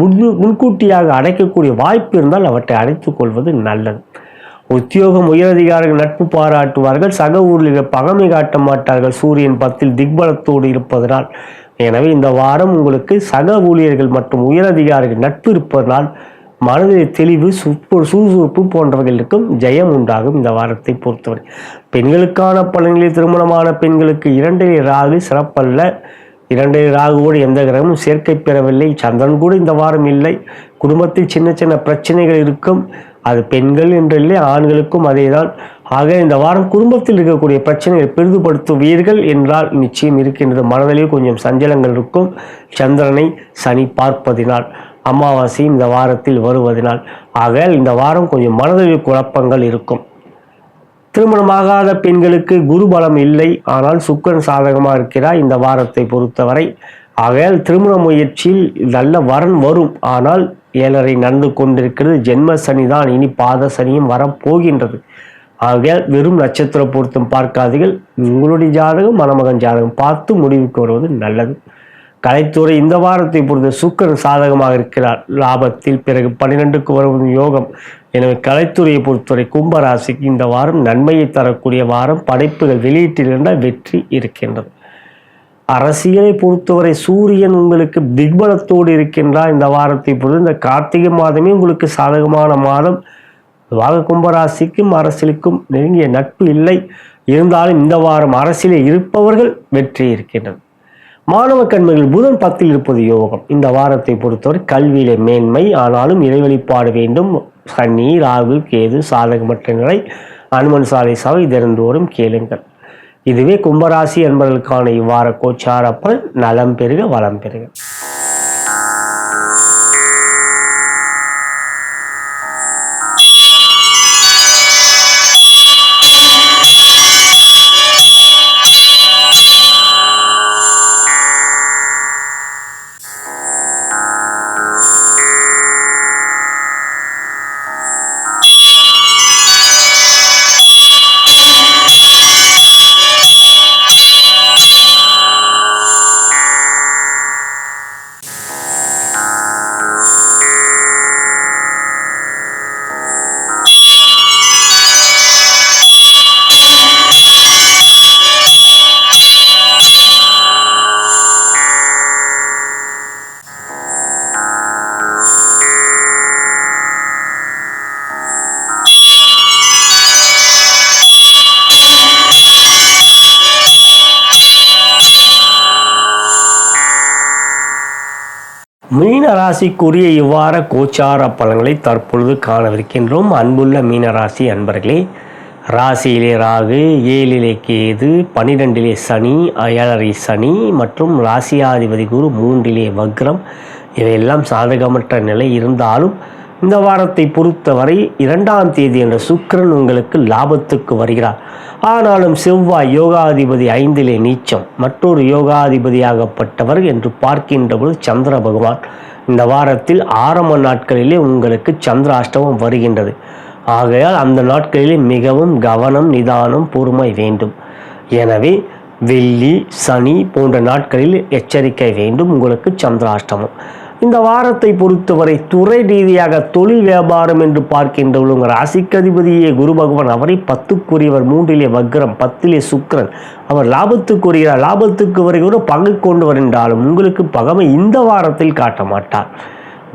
A: முன்கூட்டியாக அடைக்கக்கூடிய வாய்ப்பு இருந்தால் அவற்றை அடைத்துக் கொள்வது நல்லது. உத்தியோகம் உயரதிகாரிகள் நட்பு பாராட்டுவார்கள். சக ஊழியர்கள் பகமை காட்ட மாட்டார்கள். சூரியன் 10 திக்பலத்தோடு இருப்பதனால். எனவே இந்த வாரம் உங்களுக்கு சக ஊழியர்கள் மற்றும் உயரதிகாரிகள் நட்பு இருப்பதனால் மனதில் தெளிவு சுறுசுறுப்பு போன்றவர்களுக்கும் ஜெயம் உண்டாகும். இந்த வாரத்தை பொறுத்தவரை பெண்களுக்கான பலன்களில் திருமணமான பெண்களுக்கு 2 ராகு சிறப்பல்ல. 2 ராகுவோடு எந்த கிரகமும் சேர்க்கை பெறவில்லை. சந்திரன் கூட இந்த வாரம் இல்லை. குடும்பத்தில் சின்ன சின்ன பிரச்சனைகள் இருக்கும். அது பெண்கள் என்றில்லை, ஆண்களுக்கும் அதே தான். ஆக இந்த வாரம் குடும்பத்தில் இருக்கக்கூடிய பிரச்சனைகளை பெரிதுபடுத்துவீர்கள் என்றால் நிச்சயம் இருக்கின்றது. மனதிலே கொஞ்சம் சஞ்சலங்கள் இருக்கும். சந்திரனை சனி பார்ப்பதினால், அமாவாசை இந்த வாரத்தில் வருவதனால். ஆக இந்த வாரம் கொஞ்சம் மனதில் குழப்பங்கள் இருக்கும். திருமணமாகாத பெண்களுக்கு குரு பலம் இல்லை, ஆனால் சுக்கிரன் சாதகமாக இருக்கிறார் இந்த வாரத்தை பொறுத்தவரை. ஆகையால் திருமண முயற்சியில் நல்ல வரன் வரும். ஆனால் 7.5 நடந்து கொண்டிருக்கிறது. ஜென்ம சனி தான், இனி பாத சனியும் வரப்போகின்றது. ஆகையால் வெறும் நட்சத்திர பொருத்தம் பார்க்காதீர்கள். உங்களுடைய ஜாதகம் மணமகன் ஜாதகம் பார்த்து முடிவுக்கு வருவது நல்லது. கலைத்துறை இந்த வாரத்தை பொறுத்த சுக்கிரன் சாதகமாக இருக்கிறார் லாபத்தில். பிறகு 12க்கு வருவது யோகம். எனவே கலைத்துறையை பொறுத்தவரை கும்பராசிக்கு இந்த வாரம் நன்மையை தரக்கூடிய வாரம். படைப்புகள் வெளியீட்டிலிருந்தால் வெற்றி இருக்கின்றது. அரசியலை பொறுத்தவரை சூரியன் உங்களுக்கு திக்பலத்தோடு இருக்கின்றார் இந்த வாரத்தை பொறுத்து. இந்த கார்த்திகை மாதமே உங்களுக்கு சாதகமான மாதம். கும்பராசிக்கும் அரசியலுக்கும் நெருங்கிய நட்பு இல்லை. இருந்தாலும் இந்த வாரம் அரசியலில் இருப்பவர்கள் வெற்றி இருக்கின்றது. மாணவ கண்மைகள் புதன் 10 இருப்பது யோகம். இந்த வாரத்தை பொறுத்தவரை கல்வியிலே மேன்மை, ஆனாலும் இறைவழிபாடு வேண்டும். சனி ராகு கேது சாதகமற்ற நிலை. அனுமன் சாலை சபை திறந்தோறும் கேளுங்கள். இதுவே கும்பராசி என்பதற்கான இவ்வார கோச்சார பலன். நலம் பெருக வளம் பெருக. மீன ராசிக்குரிய இவ்வார கோச்சார பலன்களை தற்பொழுது காணவிருக்கின்றோம். அன்புள்ள மீனராசி அன்பர்களே, ராசியிலே ராகு, 7லே கேது, 12லே சனி, 7.5 சனி மற்றும் ராசியாதிபதி குரு 3லே வக்ரம். இவையெல்லாம் சாதகமற்ற நிலை இருந்தாலும் இந்த வாரத்தை பொறுத்தவரை 2ஆம் தேதி என்ற சுக்கிரன் உங்களுக்கு லாபத்துக்கு வருகிறார். ஆனாலும் செவ்வாய் யோகாதிபதி 5லே நீச்சம், மற்றொரு யோகாதிபதியாகப்பட்டவர் என்று பார்க்கின்ற பொழுது சந்திர பகவான் இந்த வாரத்தில் ஆரம்ப நாட்களிலே உங்களுக்கு சந்திராஷ்டமம் வருகின்றது. ஆகையால் அந்த நாட்களிலே மிகவும் கவனம், நிதானம், பொறுமை வேண்டும். எனவே வெள்ளி, சனி போன்ற நாட்களில் எச்சரிக்கை வேண்டும். உங்களுக்கு சந்திராஷ்டமம். இந்த வாரத்தை பொறுத்தவரை துறை ரீதியாக தொழில் வியாபாரம் என்று பார்க்கின்றவர்கள் உங்கள் ராசிக்கதிபதியே குரு பகவான், அவரை 10க்குரியவர், 3லே வக்ரம், 10லே சுக்கிரன், அவர் லாபத்துக்குரியவர். லாபத்துக்கு வருகிற பங்கு கொண்டு வருகின்றாலும் உங்களுக்கு பகமை இந்த வாரத்தில் காட்ட மாட்டார்,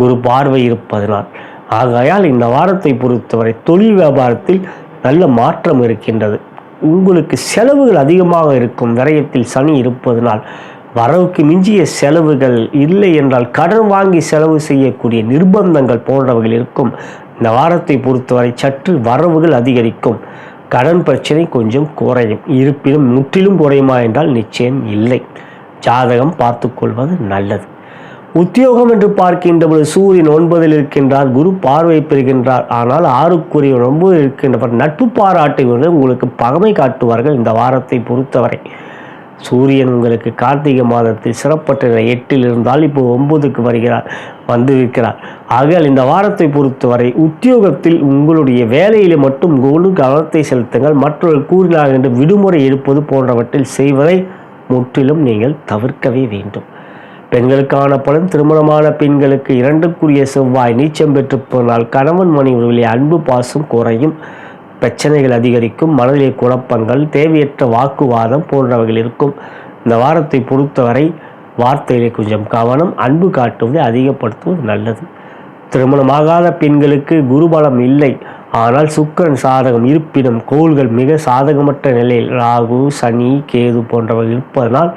A: குரு பார்வை இருப்பதனால். ஆகையால் இந்த வாரத்தை பொறுத்தவரை தொழில் வியாபாரத்தில் நல்ல மாற்றம் இருக்கின்றது. உங்களுக்கு செலவுகள் அதிகமாக இருக்கும். விரயத்தில் சனி இருப்பதனால் வரவுக்கு மிஞ்சிய செலவுகள் இல்லை என்றால் கடன் வாங்கி செலவு செய்யக்கூடிய நிர்பந்தங்கள் போன்றவைகள் இருக்கும். இந்த வாரத்தை பொறுத்தவரை சற்று வரவுகள் அதிகரிக்கும். கடன் பிரச்சனை கொஞ்சம் குறையும். இருப்பினும் முற்றிலும் குறையுமா என்றால் நிச்சயம் இல்லை. ஜாதகம் பார்த்து கொள்வது நல்லது. உத்தியோகம் என்று பார்க்கின்ற பொழுது சூரியன் 9 இருக்கின்றார், குரு பார்வை பெறுகின்றார். ஆனால் 6க்குரிய 9 இருக்கின்ற நட்பு பாராட்டுவர்கள் உங்களுக்கு பகமை காட்டுவார்கள். இந்த வாரத்தை பொறுத்தவரை சூரியன் உங்களுக்கு கார்த்திகை மாதத்தில் சிறப்பற்ற 8 இருந்தால் இப்போ 9க்கு வருகிறார், வந்திருக்கிறார். ஆகையால் இந்த வாரத்தை பொறுத்தவரை உத்தியோகத்தில் உங்களுடைய வேலையிலே மட்டும் முழு கவனத்தை செலுத்துங்கள். மற்றவர்கள் கூறினார் என்று விடுமுறை எடுப்பது போன்றவற்றில் செய்வதை முற்றிலும் நீங்கள் தவிர்க்கவே வேண்டும். பெண்களுக்கான பலன் திருமணமான பெண்களுக்கு 2க்குரிய செவ்வாய் நீச்சம் பெற்று போனால் கணவன் மனைவிகளிலே அன்பு பாசம் குறையும், பிரச்சனைகள் அதிகரிக்கும், மனதிலே குழப்பங்கள், தேவையற்ற வாக்குவாதம் போன்றவைகள் இருக்கும். இந்த வாரத்தை பொறுத்தவரை வார்த்தையிலே கொஞ்சம் கவனம், அன்பு காட்டுவதை அதிகப்படுத்துவது நல்லது. திருமணமாகாத பெண்களுக்கு குருபலம் இல்லை, ஆனால் சுக்கிரன் சாதகம். இருப்பினும் கோள்கள் மிக சாதகமற்ற நிலையில் ராகு, சனி, கேது போன்றவை இருப்பதனால்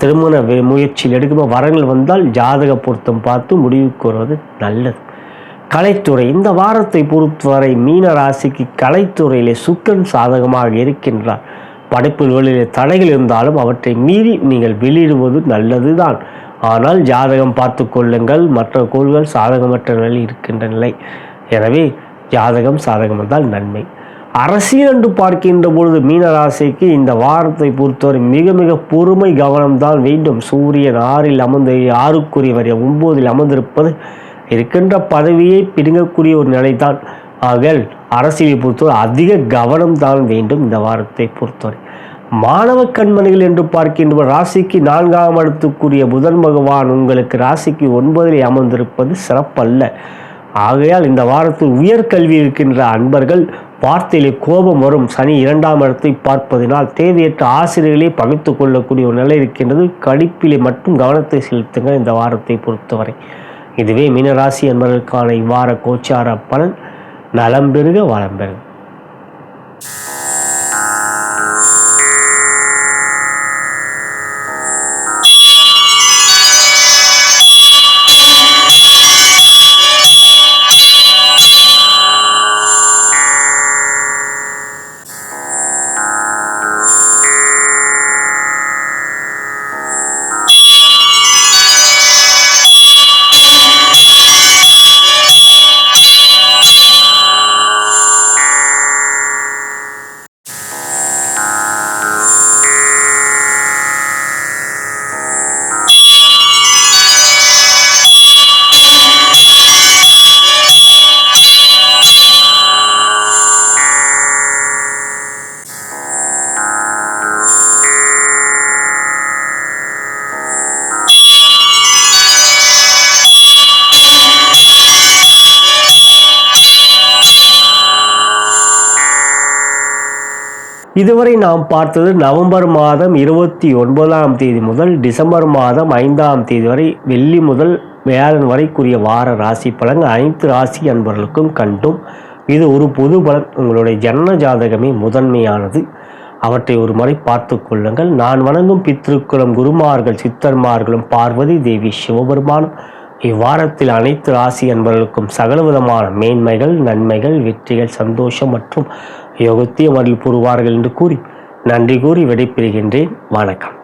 A: திருமண முயற்சியில் எடுக்கும் வரங்கள் வந்தால் ஜாதக பொருத்தம் பார்த்து முடிவுக்கு வருவது நல்லது. கலைத்துறை இந்த வாரத்தை பொறுத்தவரை மீன ராசிக்கு கலைத்துறையிலே சுக்கிரன் சாதகமாக இருக்கின்றார். படைப்புகளிலே தடைகள் இருந்தாலும் அவற்றை மீறி நீங்கள் வெளியிடுவது நல்லதுதான். ஆனால் ஜாதகம் பார்த்து கொள்ளுங்கள். மற்ற கோள்கள் சாதகமற்ற நிலையில் இருக்கின்ற நிலை. எனவே ஜாதகம் சாதகம் வந்தால் நன்மை. அரசியல் என்று பார்க்கின்ற பொழுது மீனராசிக்கு இந்த வாரத்தை பொறுத்தவரை மிக மிக பொறுமை கவனம்தான் வேண்டும். சூரியன் 6ல் அமர்ந்து 6க்குரிய வரை 9ல் அமர்ந்திருப்பது இருக்கின்ற பதவியை பிடுங்கக்கூடிய ஒரு நிலைதான். ஆகல் அரசியலை பொறுத்தவரை அதிக கவனம்தான் வேண்டும் இந்த வாரத்தை பொறுத்தவரை. மாணவ கண்மணிகள் என்று பார்க்கின்ற ராசிக்கு 4ஆம் இடத்துக்குரிய புதன் பகவான் உங்களுக்கு ராசிக்கு 9ல் அமர்ந்திருப்பது சிறப்பல்ல. ஆகையால் இந்த வாரத்தில் உயர்கல்வி இருக்கின்ற அன்பர்கள் வார்த்தையிலே கோபம் வரும். சனி 2ஆம் இடத்தை பார்ப்பதனால் தேவையற்ற ஆசிரியர்களே பகைத்து கொள்ளக்கூடிய ஒரு நிலை இருக்கின்றது. கடிப்பிலே மட்டும் கவனத்தை செலுத்துங்கள் இந்த வாரத்தை பொறுத்தவரை. இதுவே மீனராசி என்பதற்கான இவ்வார கோச்சார பலன். நலம் பெறுக, வளம் பெறுக. இதுவரை நாம் பார்த்தது நவம்பர் மாதம் 29ஆம் தேதி முதல் டிசம்பர் மாதம் 5ஆம் தேதி வரை வெள்ளி முதல் வியாழன் வரைக்குரிய வார ராசி பலன் 5 ராசி அன்பர்களுக்கும் கண்டும். இது ஒரு பொது பலன். உங்களுடைய ஜன்ம ஜாதகமே முதன்மையானது. அவற்றை ஒரு முறை பார்த்து கொள்ளுங்கள். நான் வணங்கும் பித்ருக்களும் குருமார்கள் சித்தர்மார்களும் பார்வதி தேவி சிவபெருமானும் இவ்வாரத்தில் அனைத்து ராசி அன்பர்களுக்கும் சகலவிதமான மேன்மைகள், நன்மைகள், வெற்றிகள், சந்தோஷம் மற்றும் யோகத்தியம் அருள் புரிவார்கள் என்று கூறி நன்றி கூறி விடைபெறுகின்றேன். வணக்கம்.